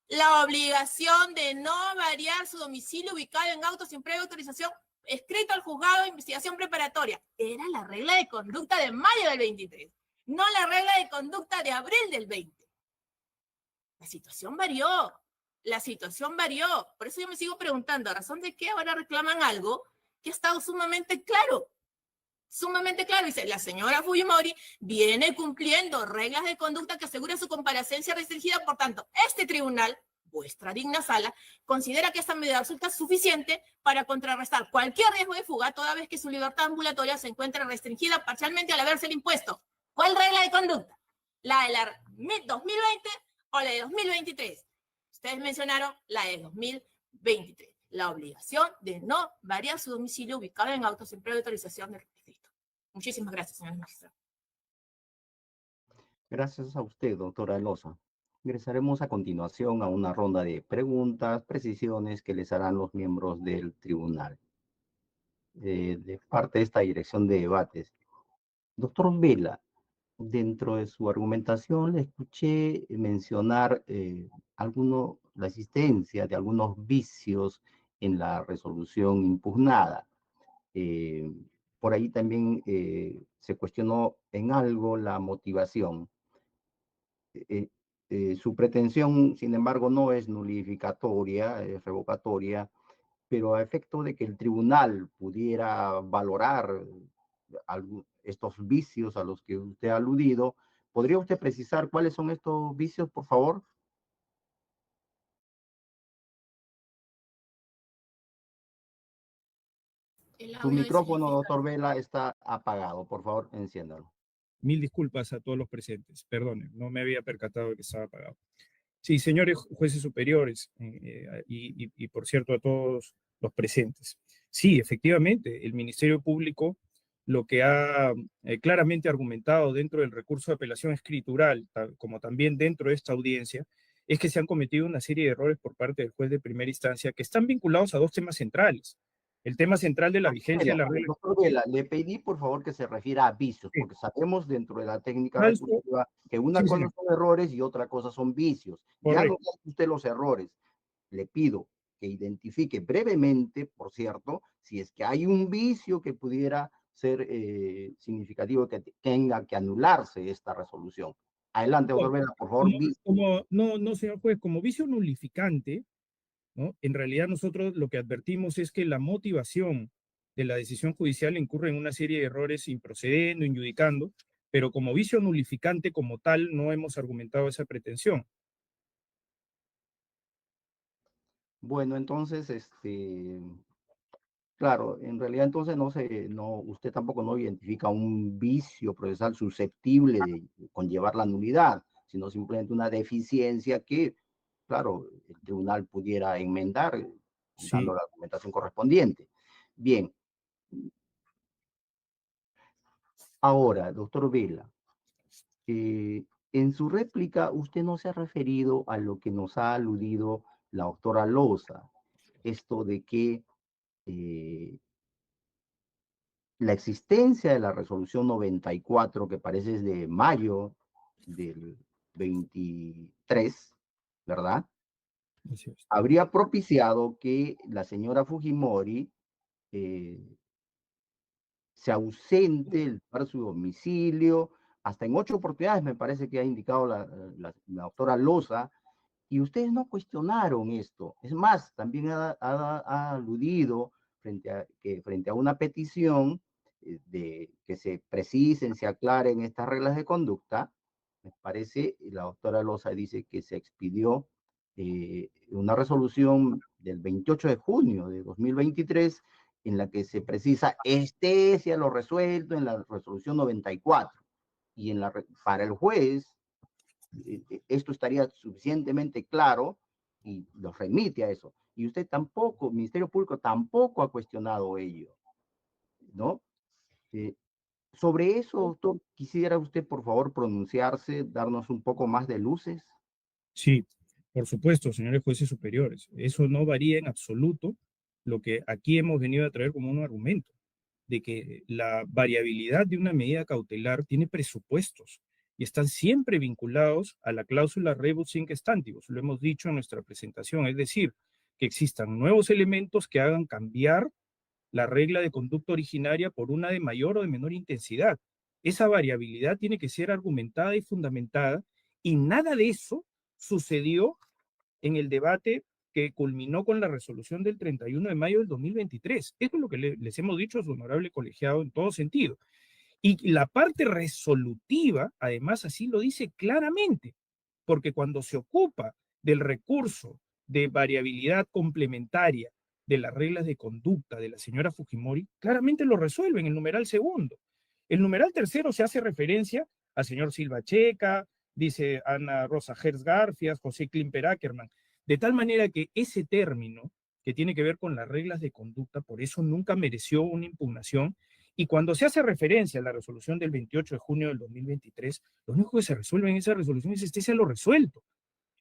La obligación de no variar su domicilio ubicado en auto sin previa autorización, escrito al juzgado de investigación preparatoria. Era la regla de conducta de mayo del 23, no la regla de conducta de abril del 20. La situación varió. La situación varió. Por eso yo me sigo preguntando, ¿a razón de qué ahora reclaman algo que ha estado sumamente claro? Sumamente claro. Dice, la señora Fujimori viene cumpliendo reglas de conducta que aseguran su comparecencia restringida. Por tanto, este tribunal, vuestra digna sala, considera que esta medida resulta suficiente para contrarrestar cualquier riesgo de fuga, toda vez que su libertad ambulatoria se encuentra restringida parcialmente al haberse el impuesto. ¿Cuál regla de conducta? ¿La de la 2020 o la de 2023? Ustedes mencionaron la de 2023. La obligación de no variar su domicilio ubicado en auto sin previa autorización del distrito. Muchísimas gracias, señor magistrado. Gracias a usted, doctora Loza. Ingresaremos a continuación a una ronda de preguntas, precisiones que les harán los miembros del tribunal. De parte de esta dirección de debates. Doctor Vela, dentro de su argumentación le escuché mencionar la existencia de algunos vicios en la resolución impugnada. Por ahí también se cuestionó en algo la motivación. Su pretensión, sin embargo, no es nulificatoria, es revocatoria, pero a efecto de que el tribunal pudiera valorar estos vicios a los que usted ha aludido, ¿podría usted precisar cuáles son estos vicios, por favor? El Su audio del señor micrófono, fiscal. doctor Vela, está apagado. Por favor, enciéndalo. Mil disculpas a todos los presentes. Perdonen, no me había percatado de que estaba apagado. Sí, señores jueces superiores y por cierto a todos los presentes. Sí, efectivamente, el Ministerio Público lo que ha claramente argumentado dentro del recurso de apelación escritural, como también dentro de esta audiencia, es que se han cometido una serie de errores por parte del juez de primera instancia que están vinculados a dos temas centrales. El tema central de la vigencia de la regla. Doctor Vela, le pedí por favor que se refiera a vicios, Sí. porque sabemos dentro de la técnica Falso. recursiva que una Sí, cosa señor. son errores y otra cosa son vicios. Ya Correcto. no hace usted los errores. Le pido que identifique brevemente, por cierto, si es que hay un vicio que pudiera ser significativo, que tenga que anularse esta resolución. Adelante, doctor Vela, por favor. No, señor juez, como vicio nulificante, ¿no? En realidad nosotros lo que advertimos es que la motivación de la decisión judicial incurre en una serie de errores improcediendo, injudicando, pero como vicio nulificante como tal no hemos argumentado esa pretensión. Bueno, entonces, claro, en realidad entonces usted tampoco no identifica un vicio procesal susceptible de conllevar la nulidad, sino simplemente una deficiencia que, claro, el tribunal pudiera enmendar Sí, dando la argumentación correspondiente. Bien, ahora, doctor Vela, en su réplica usted no se ha referido a lo que nos ha aludido la doctora Loza, esto de que la existencia de la resolución 94, que parece es de mayo del 23, ¿verdad? así es. Habría propiciado que la señora Fujimori se ausente el lugar de su domicilio, hasta en 8 oportunidades me parece que ha indicado la doctora Loza, y ustedes no cuestionaron esto. Es más, también ha aludido frente a una petición de que se precisen, se aclaren estas reglas de conducta. Me parece, la doctora Loza dice que se expidió una resolución del 28 de junio de 2023 en la que se precisa hacia lo resuelto en la resolución 94. Y para el juez esto estaría suficientemente claro y los remite a eso. Y usted tampoco, el Ministerio Público tampoco ha cuestionado ello, ¿no? Sobre eso, doctor, quisiera usted, por favor, pronunciarse, darnos un poco más de luces. Sí, Por supuesto, señores jueces superiores, eso no varía en absoluto lo que aquí hemos venido a traer como un argumento, de que la variabilidad de una medida cautelar tiene presupuestos y están siempre vinculados a la cláusula rebus sic stantibus. Lo hemos dicho en nuestra presentación, es decir, que existan nuevos elementos que hagan cambiar la regla de conducta originaria por una de mayor o de menor intensidad. Esa variabilidad tiene que ser argumentada y fundamentada, y nada de eso sucedió en el debate que culminó con la resolución del 31 de mayo del 2023. Esto es lo que les hemos dicho a su honorable colegiado en todo sentido. Y la parte resolutiva, además, así lo dice claramente, porque cuando se ocupa del recurso de variabilidad complementaria de las reglas de conducta de la señora Fujimori, claramente lo resuelve en el numeral segundo. El numeral tercero se hace referencia al señor Silva Checa, dice Ana Rosa Hertz Garfias, José Klimper Ackerman, de tal manera que ese término que tiene que ver con las reglas de conducta, por eso nunca mereció una impugnación. Y cuando se hace referencia a la resolución del 28 de junio del 2023, lo único que se resuelve en esa resolución es estése lo resuelto.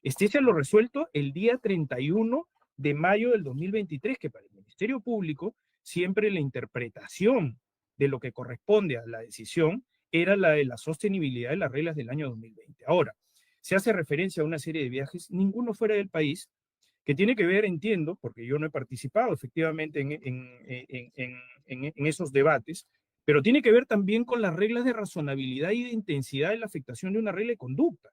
Estése lo resuelto el día 31 de mayo del 2023, que para el Ministerio Público siempre la interpretación de lo que corresponde a la decisión era la de la sostenibilidad de las reglas del año 2020. Ahora, se hace referencia a una serie de viajes, ninguno fuera del país, que tiene que ver, entiendo, porque yo no he participado efectivamente en esos debates, pero tiene que ver también con las reglas de razonabilidad y de intensidad de la afectación de una regla de conducta.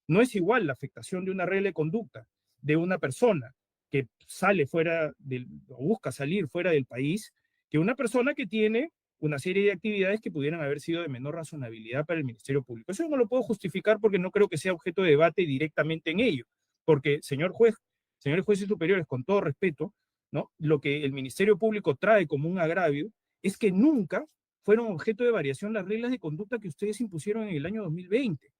No es igual la afectación de una regla de conducta de una persona que sale fuera del, o busca salir fuera del país, que una persona que tiene una serie de actividades que pudieran haber sido de menor razonabilidad para el Ministerio Público. Eso no lo puedo justificar porque no creo que sea objeto de debate directamente en ello, porque, señor juez, señores jueces superiores, con todo respeto, ¿no? Lo que el Ministerio Público trae como un agravio es que nunca fueron objeto de variación las reglas de conducta que ustedes impusieron en el año 2020.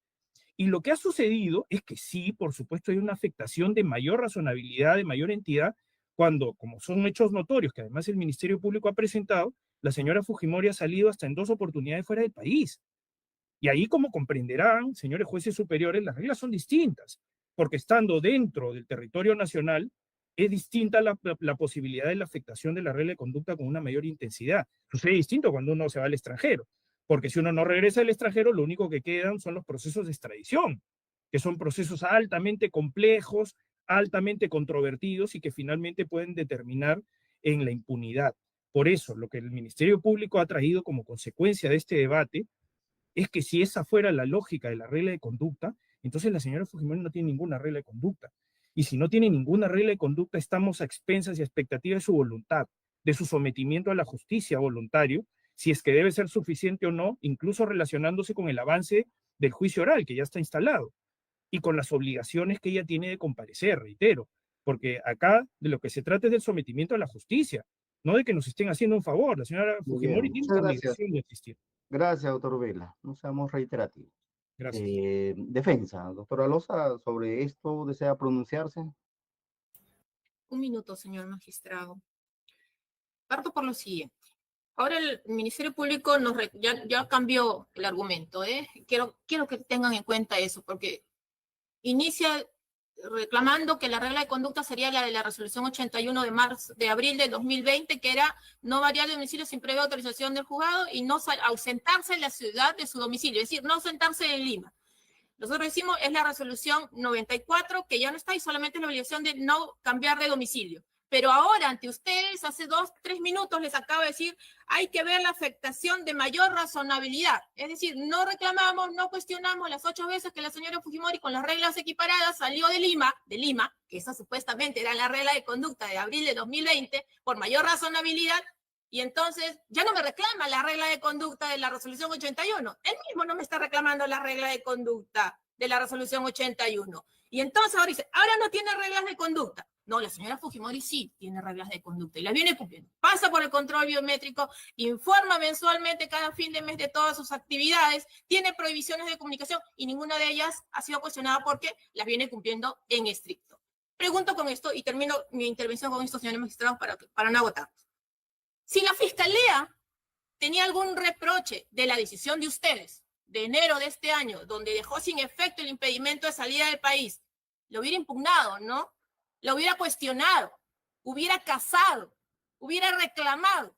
Y lo que ha sucedido es que sí, por supuesto, hay una afectación de mayor razonabilidad, de mayor entidad, cuando, como son hechos notorios, que además el Ministerio Público ha presentado, la señora Fujimori ha salido hasta en 2 oportunidades fuera del país. Y ahí, como comprenderán, señores jueces superiores, las reglas son distintas, porque estando dentro del territorio nacional, es distinta la posibilidad de la afectación de la regla de conducta con una mayor intensidad. Sucede distinto cuando uno se va al extranjero, porque si uno no regresa al extranjero, lo único que quedan son los procesos de extradición, que son procesos altamente complejos, altamente controvertidos y que finalmente pueden determinar en la impunidad. Por eso, lo que el Ministerio Público ha traído como consecuencia de este debate es que si esa fuera la lógica de la regla de conducta, entonces la señora Fujimori no tiene ninguna regla de conducta. Y si no tiene ninguna regla de conducta, estamos a expensas y a expectativa de su voluntad, de su sometimiento a la justicia voluntario, si es que debe ser suficiente o no, incluso relacionándose con el avance del juicio oral que ya está instalado y con las obligaciones que ella tiene de comparecer, reitero, porque acá de lo que se trata es del sometimiento a la justicia, no de que nos estén haciendo un favor. La señora Fujimori tiene la obligación de asistir. Gracias, doctor Vela. No seamos reiterativos. Gracias. Defensa, doctora Loza, ¿sobre esto desea pronunciarse? Un minuto, señor magistrado. Parto por lo siguiente. Ahora el Ministerio Público ya cambió el argumento. Quiero que tengan en cuenta eso, porque inicia reclamando que la regla de conducta sería la de la resolución 81 de abril de 2020, que era no variar de domicilio sin previa autorización del juzgado y no ausentarse en la ciudad de su domicilio, es decir, no ausentarse en Lima. Nosotros decimos es la resolución 94, que ya no está y solamente es la obligación de no cambiar de domicilio. Pero ahora, ante ustedes, hace 2-3 minutos les acabo de decir, hay que ver la afectación de mayor razonabilidad. Es decir, no reclamamos, no cuestionamos las 8 veces que la señora Fujimori con las reglas equiparadas salió de Lima, que esa supuestamente era la regla de conducta de abril de 2020, por mayor razonabilidad, y entonces ya no me reclama la regla de conducta de la resolución 81. Él mismo no me está reclamando la regla de conducta de la resolución 81. Y entonces ahora dice, ahora no tiene reglas de conducta. No, la señora Fujimori sí tiene reglas de conducta y las viene cumpliendo. Pasa por el control biométrico, informa mensualmente cada fin de mes de todas sus actividades, tiene prohibiciones de comunicación y ninguna de ellas ha sido cuestionada porque las viene cumpliendo en estricto. Pregunto con esto y termino mi intervención con esto, señores magistrados, para no agotar. Si la Fiscalía tenía algún reproche de la decisión de ustedes de enero de este año, donde dejó sin efecto el impedimento de salida del país, lo hubiera impugnado, ¿no? Lo hubiera cuestionado, hubiera casado, hubiera reclamado.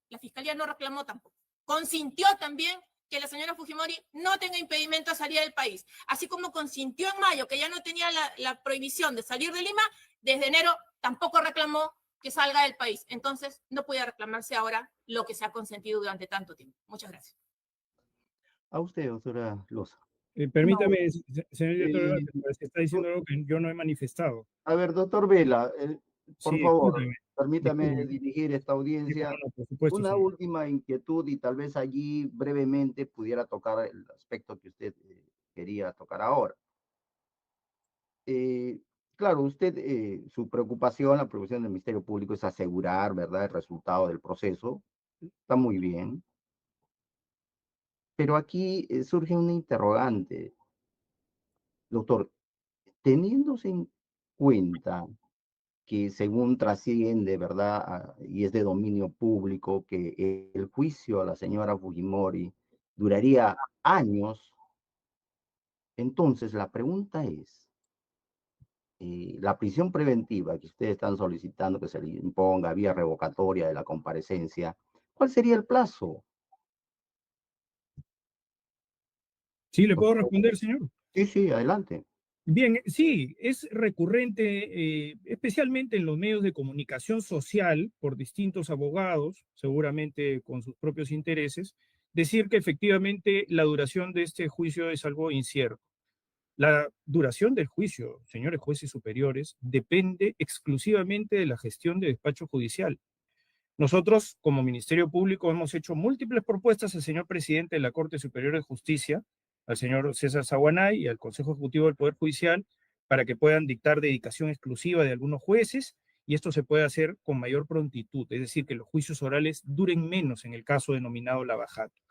La fiscalía no reclamó tampoco. Consintió también que la señora Fujimori no tenga impedimento a salir del país. Así como consintió en mayo que ya no tenía la prohibición de salir de Lima, desde enero tampoco reclamó que salga del país. Entonces, no puede reclamarse ahora lo que se ha consentido durante tanto tiempo. Muchas gracias. A usted, doctora Loza. Permítame, señor director, Eh, se está diciendo algo que yo no he manifestado. A ver, doctor Vela, por Sí, favor, discúlpeme. permítame Discúlpeme. dirigir esta Sí, audiencia. cómo no, por supuesto, Una señor. última inquietud y tal vez allí brevemente pudiera tocar el aspecto que usted quería tocar ahora. Eh, claro, usted, su preocupación, la preocupación del Ministerio Público es asegurar, ¿verdad?, el resultado del proceso. Está muy bien. Pero aquí surge una interrogante, doctor, teniéndose en cuenta que según trasciende, ¿verdad? Y es de dominio público, que el juicio a la señora Fujimori duraría años. Entonces, la pregunta es, la prisión preventiva que ustedes están solicitando que se le imponga vía revocatoria de la comparecencia, ¿cuál sería el plazo? ¿Sí le puedo responder, señor? Sí, sí, adelante. Bien, sí, es recurrente, especialmente en los medios de comunicación social, por distintos abogados, seguramente con sus propios intereses, decir que efectivamente la duración de este juicio es algo incierto. La duración del juicio, señores jueces superiores, depende exclusivamente de la gestión de despacho judicial. Nosotros, como Ministerio Público, hemos hecho múltiples propuestas al señor presidente de la Corte Superior de Justicia, al señor César Saguanay y al Consejo Ejecutivo del Poder Judicial, para que puedan dictar dedicación exclusiva de algunos jueces, y esto se puede hacer con mayor prontitud, es decir, que los juicios orales duren menos en el caso denominado lavajato.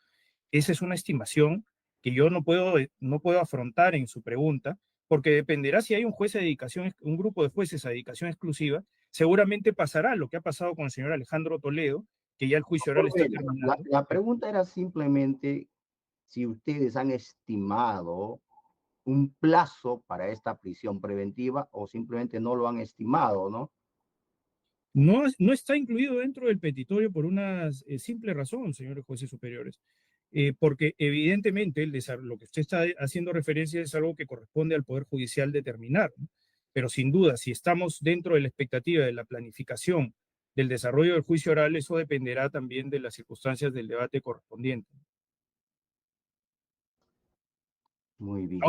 Esa es una estimación que yo no puedo afrontar en su pregunta, porque dependerá si hay un juez de dedicación, un grupo de jueces a dedicación exclusiva, seguramente pasará lo que ha pasado con el señor Alejandro Toledo, que ya el juicio oral está terminado. La pregunta era simplemente si ustedes han estimado un plazo para esta prisión preventiva o simplemente no lo han estimado, ¿no? No está incluido dentro del petitorio por una simple razón, señores jueces superiores, porque evidentemente lo que usted está haciendo referencia es algo que corresponde al Poder Judicial determinar, ¿no? Pero sin duda, si estamos dentro de la expectativa de la planificación del desarrollo del juicio oral, eso dependerá también de las circunstancias del debate correspondiente. Muy bien.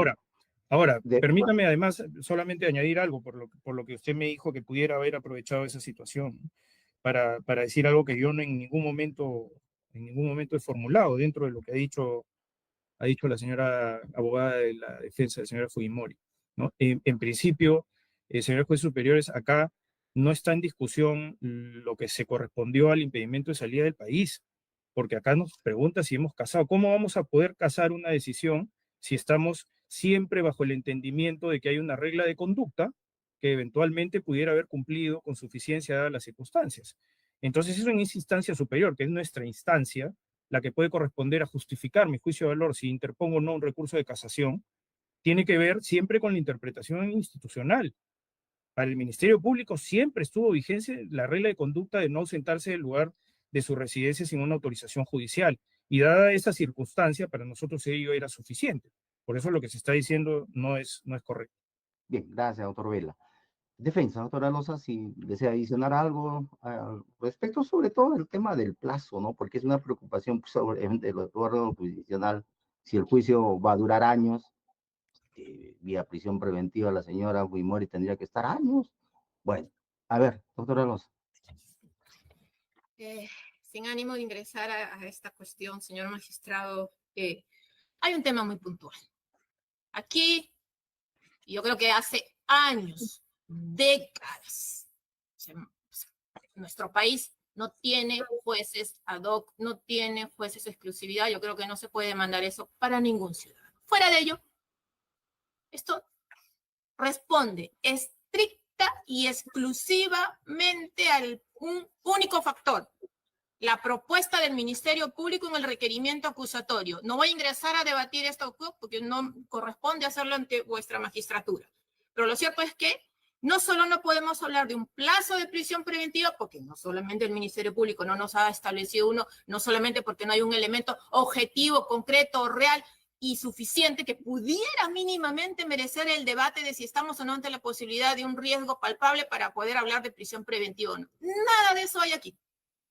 Ahora, De- permítame además solamente añadir algo por lo que usted me dijo que pudiera haber aprovechado esa situación, ¿no? Para decir algo que yo no en ningún momento he formulado dentro de lo que ha dicho la señora abogada de la defensa, la señora Fujimori, ¿no? En principio, señores jueces superiores, acá no está en discusión lo que se correspondió al impedimento de salida del país, porque acá nos pregunta si hemos casado. ¿Cómo vamos a poder casar una decisión si estamos siempre bajo el entendimiento de que hay una regla de conducta que eventualmente pudiera haber cumplido con suficiencia dadas las circunstancias? Entonces, es una instancia superior, que es nuestra instancia, la que puede corresponder a justificar mi juicio de valor si interpongo o no un recurso de casación, tiene que ver siempre con la interpretación institucional. Para el Ministerio Público siempre estuvo vigencia la regla de conducta de no ausentarse del lugar de su residencia sin una autorización judicial. Y dada esa circunstancia, para nosotros ello era suficiente. Por eso lo que se está diciendo no es correcto. Bien, gracias, doctor Vela. Defensa, doctora Loza, si desea adicionar algo al respecto, sobre todo el tema del plazo, ¿no? Porque es una preocupación pues, sobre el órgano jurisdiccional, si el juicio va a durar años, vía prisión preventiva la señora Fujimori tendría que estar años. Bueno, a ver, doctora Loza. Sin ánimo de ingresar a esta cuestión, señor magistrado, hay un tema muy puntual. Aquí, yo creo que hace años, décadas, nuestro país no tiene jueces ad hoc, no tiene jueces de exclusividad. Yo creo que no se puede demandar eso para ningún ciudadano. Fuera de ello, esto responde estricta y exclusivamente a un único factor, la propuesta del Ministerio Público en el requerimiento acusatorio. No voy a ingresar a debatir esto porque no corresponde hacerlo ante vuestra magistratura. Pero lo cierto es que no solo no podemos hablar de un plazo de prisión preventiva, porque no solamente el Ministerio Público no nos ha establecido uno, no solamente porque no hay un elemento objetivo, concreto, real y suficiente que pudiera mínimamente merecer el debate de si estamos o no ante la posibilidad de un riesgo palpable para poder hablar de prisión preventiva o no. Nada de eso hay aquí,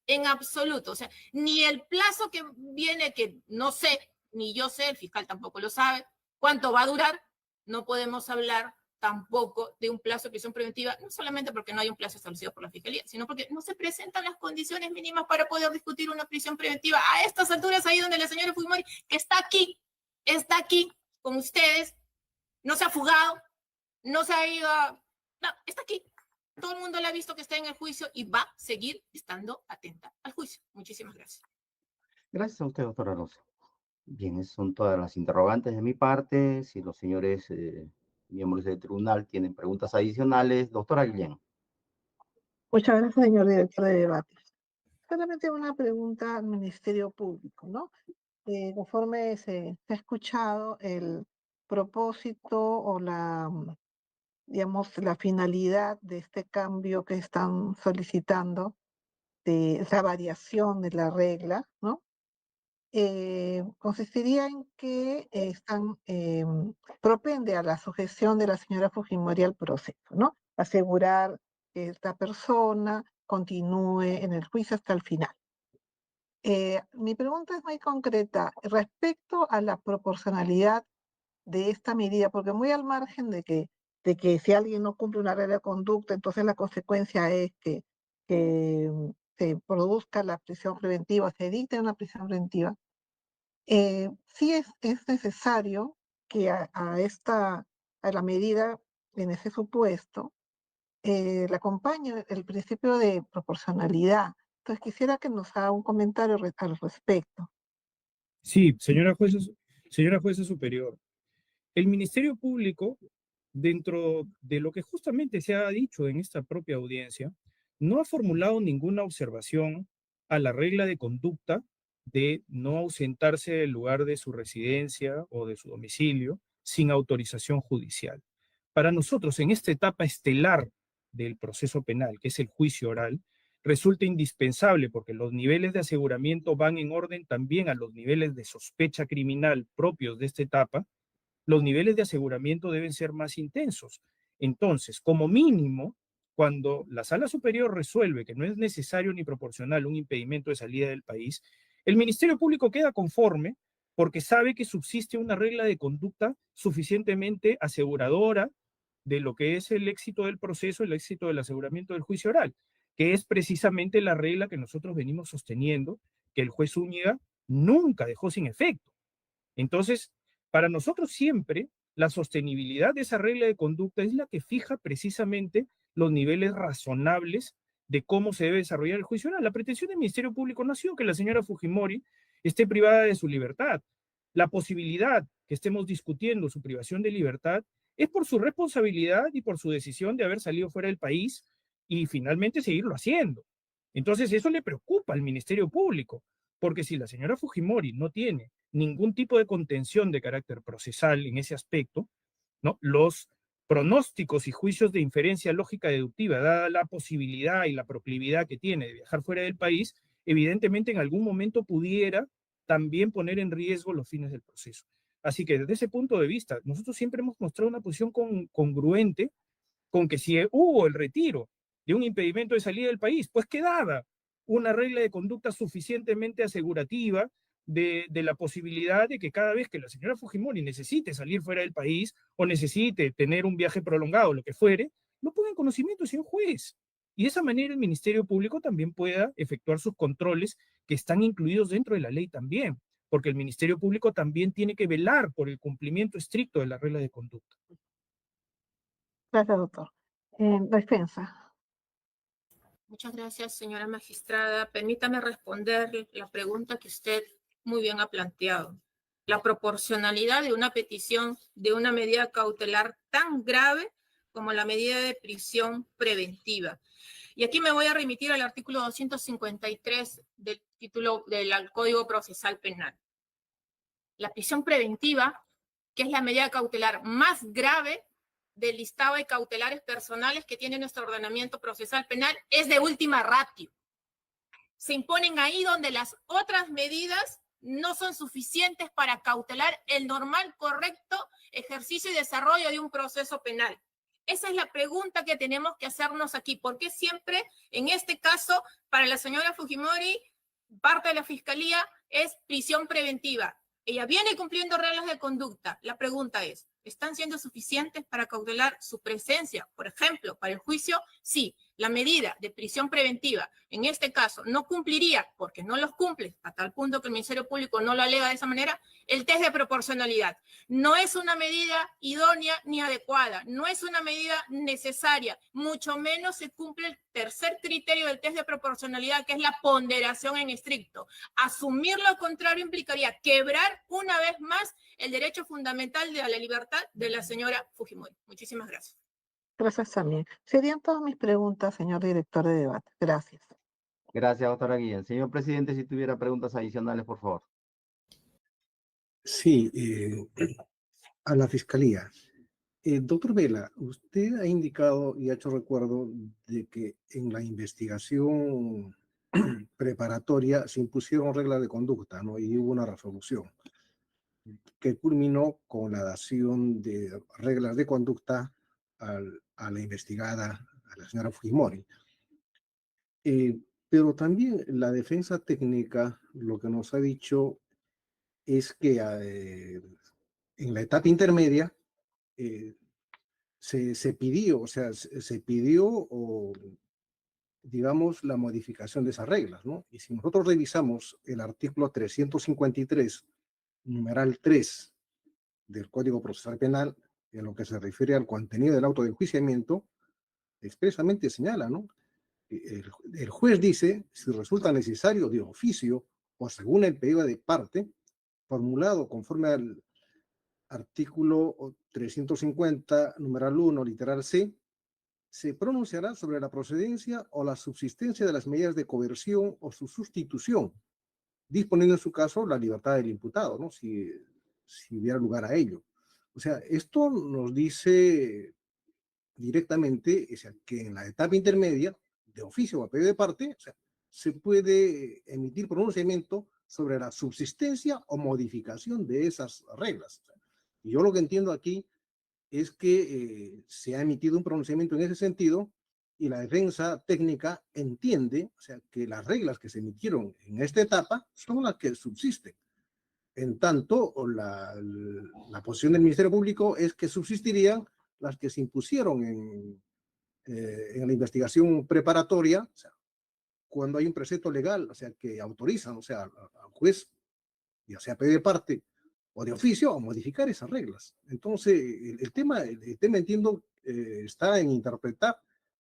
en absoluto. O sea, ni el plazo que viene, que no sé, ni yo sé, el fiscal tampoco lo sabe, cuánto va a durar, no podemos hablar tampoco de un plazo de prisión preventiva, no solamente porque no hay un plazo establecido por la Fiscalía, sino porque no se presentan las condiciones mínimas para poder discutir una prisión preventiva. A estas alturas, ahí donde la señora Fujimori, que está aquí con ustedes, no se ha fugado, no se ha ido no, está aquí. Todo el mundo la ha visto que está en el juicio y va a seguir estando atenta al juicio. Muchísimas gracias. Gracias a usted, doctora Rosa. Bien, esas son todas las interrogantes de mi parte. Si los señores miembros del tribunal tienen preguntas adicionales, doctora Guillén. Muchas gracias, señor director de debates. Solamente una pregunta al Ministerio Público, ¿no? Conforme se ha escuchado el propósito o digamos, la finalidad de este cambio que están solicitando, de esa variación de la regla, ¿no? Consistiría en que propende a la sujeción de la señora Fujimori al proceso, ¿no? Asegurar que esta persona continúe en el juicio hasta el final. Mi pregunta es muy concreta respecto a la proporcionalidad de esta medida, porque muy al margen de que si alguien no cumple una regla de conducta, entonces la consecuencia es que se produzca la prisión preventiva, se dicte una prisión preventiva. Sí es necesario que a la medida en ese supuesto le acompañe el principio de proporcionalidad. Entonces quisiera que nos haga un comentario al respecto. Sí, señora jueza superior. El Ministerio Público, dentro de lo que justamente se ha dicho en esta propia audiencia, no ha formulado ninguna observación a la regla de conducta de no ausentarse del lugar de su residencia o de su domicilio sin autorización judicial. Para nosotros, en esta etapa estelar del proceso penal, que es el juicio oral, resulta indispensable porque los niveles de aseguramiento van en orden también a los niveles de sospecha criminal propios de esta etapa. Los niveles de aseguramiento deben ser más intensos. Entonces, como mínimo, cuando la Sala Superior resuelve que no es necesario ni proporcional un impedimento de salida del país, el Ministerio Público queda conforme porque sabe que subsiste una regla de conducta suficientemente aseguradora de lo que es el éxito del proceso, el éxito del aseguramiento del juicio oral, que es precisamente la regla que nosotros venimos sosteniendo, que el juez Zúñiga nunca dejó sin efecto. Entonces, para nosotros siempre la sostenibilidad de esa regla de conducta es la que fija precisamente los niveles razonables de cómo se debe desarrollar el juicio oral. La pretensión del Ministerio Público no ha sido que la señora Fujimori esté privada de su libertad. La posibilidad que estemos discutiendo su privación de libertad es por su responsabilidad y por su decisión de haber salido fuera del país y finalmente seguirlo haciendo. Entonces eso le preocupa al Ministerio Público, porque si la señora Fujimori no tiene ningún tipo de contención de carácter procesal en ese aspecto, ¿no? Los pronósticos y juicios de inferencia lógica deductiva, dada la posibilidad y la proclividad que tiene de viajar fuera del país, evidentemente en algún momento pudiera también poner en riesgo los fines del proceso. Así que desde ese punto de vista, nosotros siempre hemos mostrado una posición congruente con que si hubo el retiro de un impedimento de salida del país, pues quedaba una regla de conducta suficientemente asegurativa de la posibilidad de que cada vez que la señora Fujimori necesite salir fuera del país o necesite tener un viaje prolongado, lo que fuere, lo ponga en conocimiento del señor juez. Y de esa manera el Ministerio Público también pueda efectuar sus controles que están incluidos dentro de la ley también, porque el Ministerio Público también tiene que velar por el cumplimiento estricto de la regla de conducta. Gracias, doctor. Defensa. Muchas gracias, señora magistrada. Permítame responder la pregunta que usted muy bien ha planteado. La proporcionalidad de una petición de una medida cautelar tan grave como la medida de prisión preventiva. Y aquí me voy a remitir al artículo 253 del título del Código Procesal Penal. La prisión preventiva, que es la medida cautelar más grave del listado de cautelares personales que tiene nuestro ordenamiento procesal penal, es de última ratio. Se imponen ahí donde las otras medidas no son suficientes para cautelar el normal, correcto ejercicio y desarrollo de un proceso penal. Esa es la pregunta que tenemos que hacernos aquí. ¿Por qué siempre, en este caso, para la señora Fujimori, parte de la fiscalía es prisión preventiva? Ella viene cumpliendo reglas de conducta. La pregunta es, ¿están siendo suficientes para cautelar su presencia? Por ejemplo, para el juicio, sí. La medida de prisión preventiva, en este caso, no cumpliría, porque no los cumple, a tal punto que el Ministerio Público no lo alega de esa manera, el test de proporcionalidad. No es una medida idónea ni adecuada, no es una medida necesaria, mucho menos se cumple el tercer criterio del test de proporcionalidad, que es la ponderación en estricto. Asumir lo contrario implicaría quebrar una vez más el derecho fundamental de la libertad de la señora Fujimori. Muchísimas gracias. Gracias también. Serían todas mis preguntas, señor director de debate. Gracias. Gracias, doctora Guillén. Señor presidente, si tuviera preguntas adicionales, por favor. Sí, a la Fiscalía. Doctor Vela, usted ha indicado y ha hecho recuerdo de que en la investigación preparatoria se impusieron reglas de conducta, ¿no? Y hubo una resolución que culminó con la dación de reglas de conducta a la investigada, a la señora Fujimori. Pero también la defensa técnica lo que nos ha dicho es que en la etapa intermedia se pidió, o sea, se pidió, o, digamos, la modificación de esas reglas, ¿no? Y si nosotros revisamos el artículo 353, numeral 3 del Código Procesal Penal, en lo que se refiere al contenido del auto de enjuiciamiento, expresamente señala, ¿no? El juez dice, si resulta necesario de oficio o según el pedido de parte, formulado conforme al artículo 350, numeral 1, literal C, se pronunciará sobre la procedencia o la subsistencia de las medidas de coerción o su sustitución, disponiendo en su caso la libertad del imputado, ¿no? Si hubiera lugar a ello. O sea, esto nos dice directamente, o sea, que en la etapa intermedia, de oficio o a pedido de parte, o sea, se puede emitir pronunciamiento sobre la subsistencia o modificación de esas reglas. Y yo lo que entiendo aquí es que se ha emitido un pronunciamiento en ese sentido y la defensa técnica entiende, o sea, que las reglas que se emitieron en esta etapa son las que subsisten. En tanto, la posición del Ministerio Público es que subsistirían las que se impusieron en la investigación preparatoria, o sea, cuando hay un precepto legal, o sea, que autorizan, o sea, al juez, ya sea de parte o de oficio, a modificar esas reglas. Entonces, el tema entiendo, está en interpretar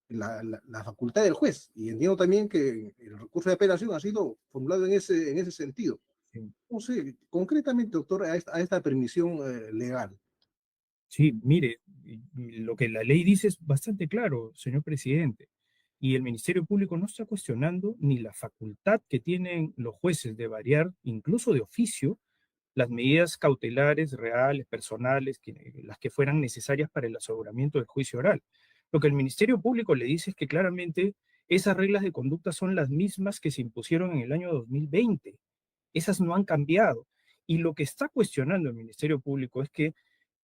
la facultad del juez, y entiendo también que el recurso de apelación ha sido formulado en ese sentido. Entonces, concretamente, doctor, a esta permisión legal. Sí, mire, lo que la ley dice es bastante claro, señor presidente, y el Ministerio Público no está cuestionando ni la facultad que tienen los jueces de variar, incluso de oficio, las medidas cautelares reales, personales, las que fueran necesarias para el aseguramiento del juicio oral. Lo que el Ministerio Público le dice es que claramente esas reglas de conducta son las mismas que se impusieron en el año 2020. Esas no han cambiado. Y lo que está cuestionando el Ministerio Público es que,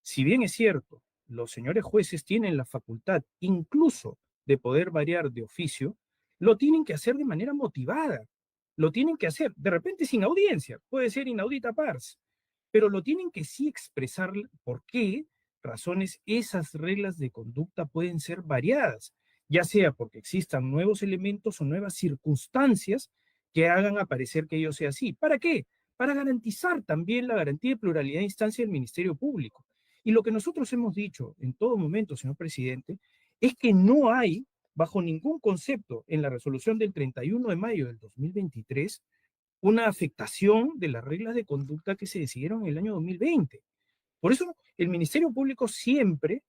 si bien es cierto, los señores jueces tienen la facultad incluso de poder variar de oficio, lo tienen que hacer de manera motivada. Lo tienen que hacer, de repente sin audiencia, puede ser inaudita pars, pero lo tienen que sí expresar por qué razones esas reglas de conducta pueden ser variadas, ya sea porque existan nuevos elementos o nuevas circunstancias que hagan aparecer que ello sea así. ¿Para qué? Para garantizar también la garantía de pluralidad de instancia del Ministerio Público. Y lo que nosotros hemos dicho en todo momento, señor presidente, es que no hay, bajo ningún concepto, en la resolución del 31 de mayo del 2023, una afectación de las reglas de conducta que se decidieron en el año 2020. Por eso, el Ministerio Público siempre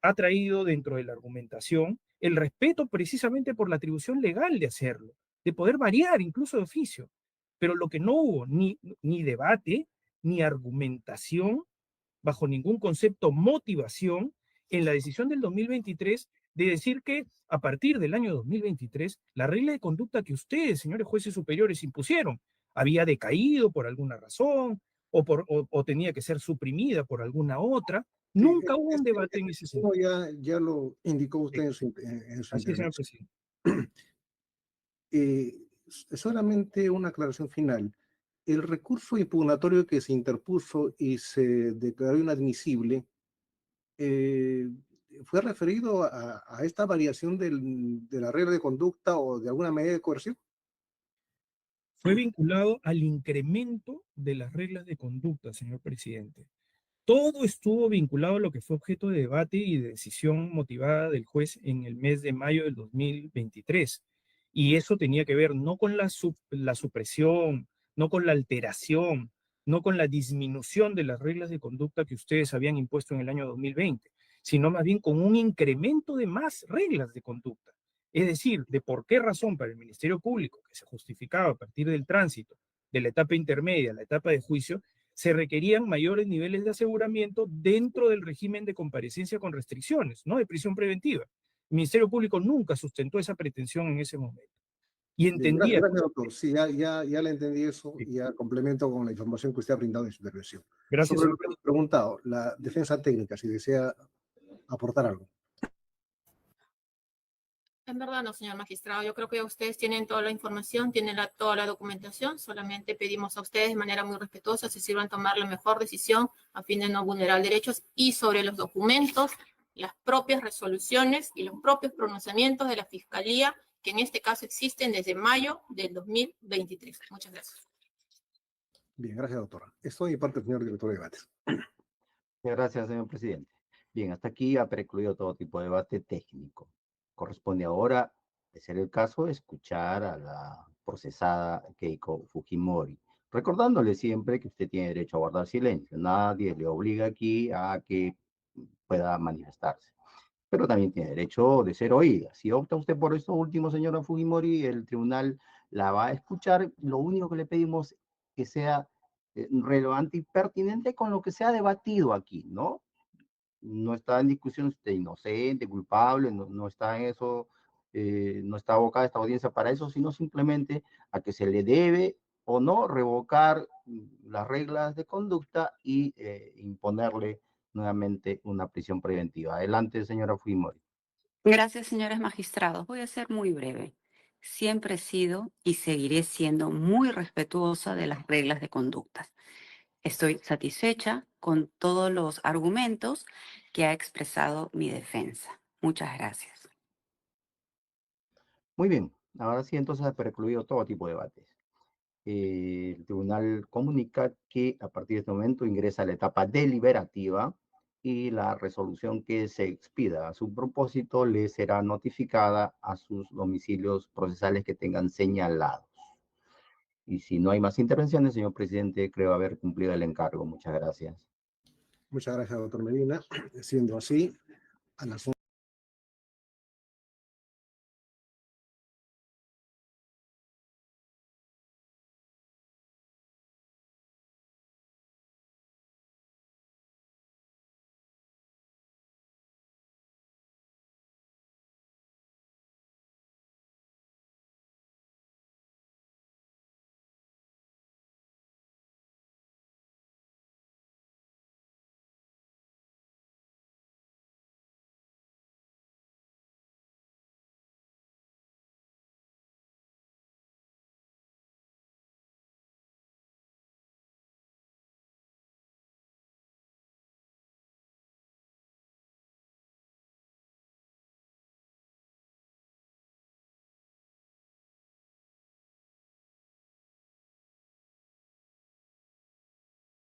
ha traído dentro de la argumentación el respeto precisamente por la atribución legal de hacerlo, de poder variar incluso de oficio. Pero lo que no hubo ni debate, ni argumentación, bajo ningún concepto motivación, en la decisión del 2023 de decir que a partir del año 2023 la regla de conducta que ustedes, señores jueces superiores, impusieron había decaído por alguna razón o tenía que ser suprimida por alguna otra. Nunca hubo un debate en ese sentido. Ya lo indicó usted en su Así es, señor intervención. presidente. Solamente una aclaración final. El recurso impugnatorio que se interpuso y se declaró inadmisible fue referido a esta variación de la regla de conducta o de alguna medida de coerción. Fue vinculado al incremento de las reglas de conducta, señor presidente. Todo estuvo vinculado a lo que fue objeto de debate y de decisión motivada del juez en el mes de mayo del 2023. Y eso tenía que ver no con la supresión, no con la alteración, no con la disminución de las reglas de conducta que ustedes habían impuesto en el año 2020, sino más bien con un incremento de más reglas de conducta. Es decir, de por qué razón para el Ministerio Público, que se justificaba a partir del tránsito de la etapa intermedia a la etapa de juicio, se requerían mayores niveles de aseguramiento dentro del régimen de comparecencia con restricciones, no de prisión preventiva. El Ministerio Público nunca sustentó esa pretensión en ese momento. Y entendía... Gracias, doctor. Sí, ya le entendí eso y ya complemento con la información que usted ha brindado en su intervención. Gracias. Sobre lo que hemos preguntado, la defensa técnica, si desea aportar algo. En verdad no, señor magistrado. Yo creo que ustedes tienen toda la información, tienen toda la documentación. Solamente pedimos a ustedes de manera muy respetuosa se sirvan tomar la mejor decisión a fin de no vulnerar derechos y sobre los documentos, las propias resoluciones y los propios pronunciamientos de la Fiscalía, que en este caso existen desde mayo del 2023. Muchas gracias. Bien, gracias, doctora. Esto de parte del señor director de debates. Gracias, señor presidente. Bien, hasta aquí ha precluido todo tipo de debate técnico. Corresponde ahora, de ser el caso, escuchar a la procesada Keiko Fujimori, recordándole siempre que usted tiene derecho a guardar silencio. Nadie le obliga aquí a que pueda manifestarse, pero también tiene derecho de ser oída. Si opta usted por esto último, señora Fujimori, el tribunal la va a escuchar. Lo único que le pedimos es que sea relevante y pertinente con lo que se ha debatido aquí, ¿no? No está en discusión si usted es inocente, culpable, no está en eso, no está abocada esta audiencia para eso, sino simplemente a que se le debe o no revocar las reglas de conducta y imponerle nuevamente una prisión preventiva. Adelante, señora Fujimori. Gracias, señores magistrados. Voy a ser muy breve. Siempre he sido y seguiré siendo muy respetuosa de las reglas de conducta. Estoy satisfecha con todos los argumentos que ha expresado mi defensa. Muchas gracias. Muy bien, ahora sí entonces ha precluido todo tipo de debates. El tribunal comunica que a partir de este momento ingresa a la etapa deliberativa y la resolución que se expida a su propósito le será notificada a sus domicilios procesales que tengan señalados. Y si no hay más intervenciones, señor presidente, creo haber cumplido el encargo. Muchas gracias. Muchas gracias, doctor Medina. Siendo así, a las 11.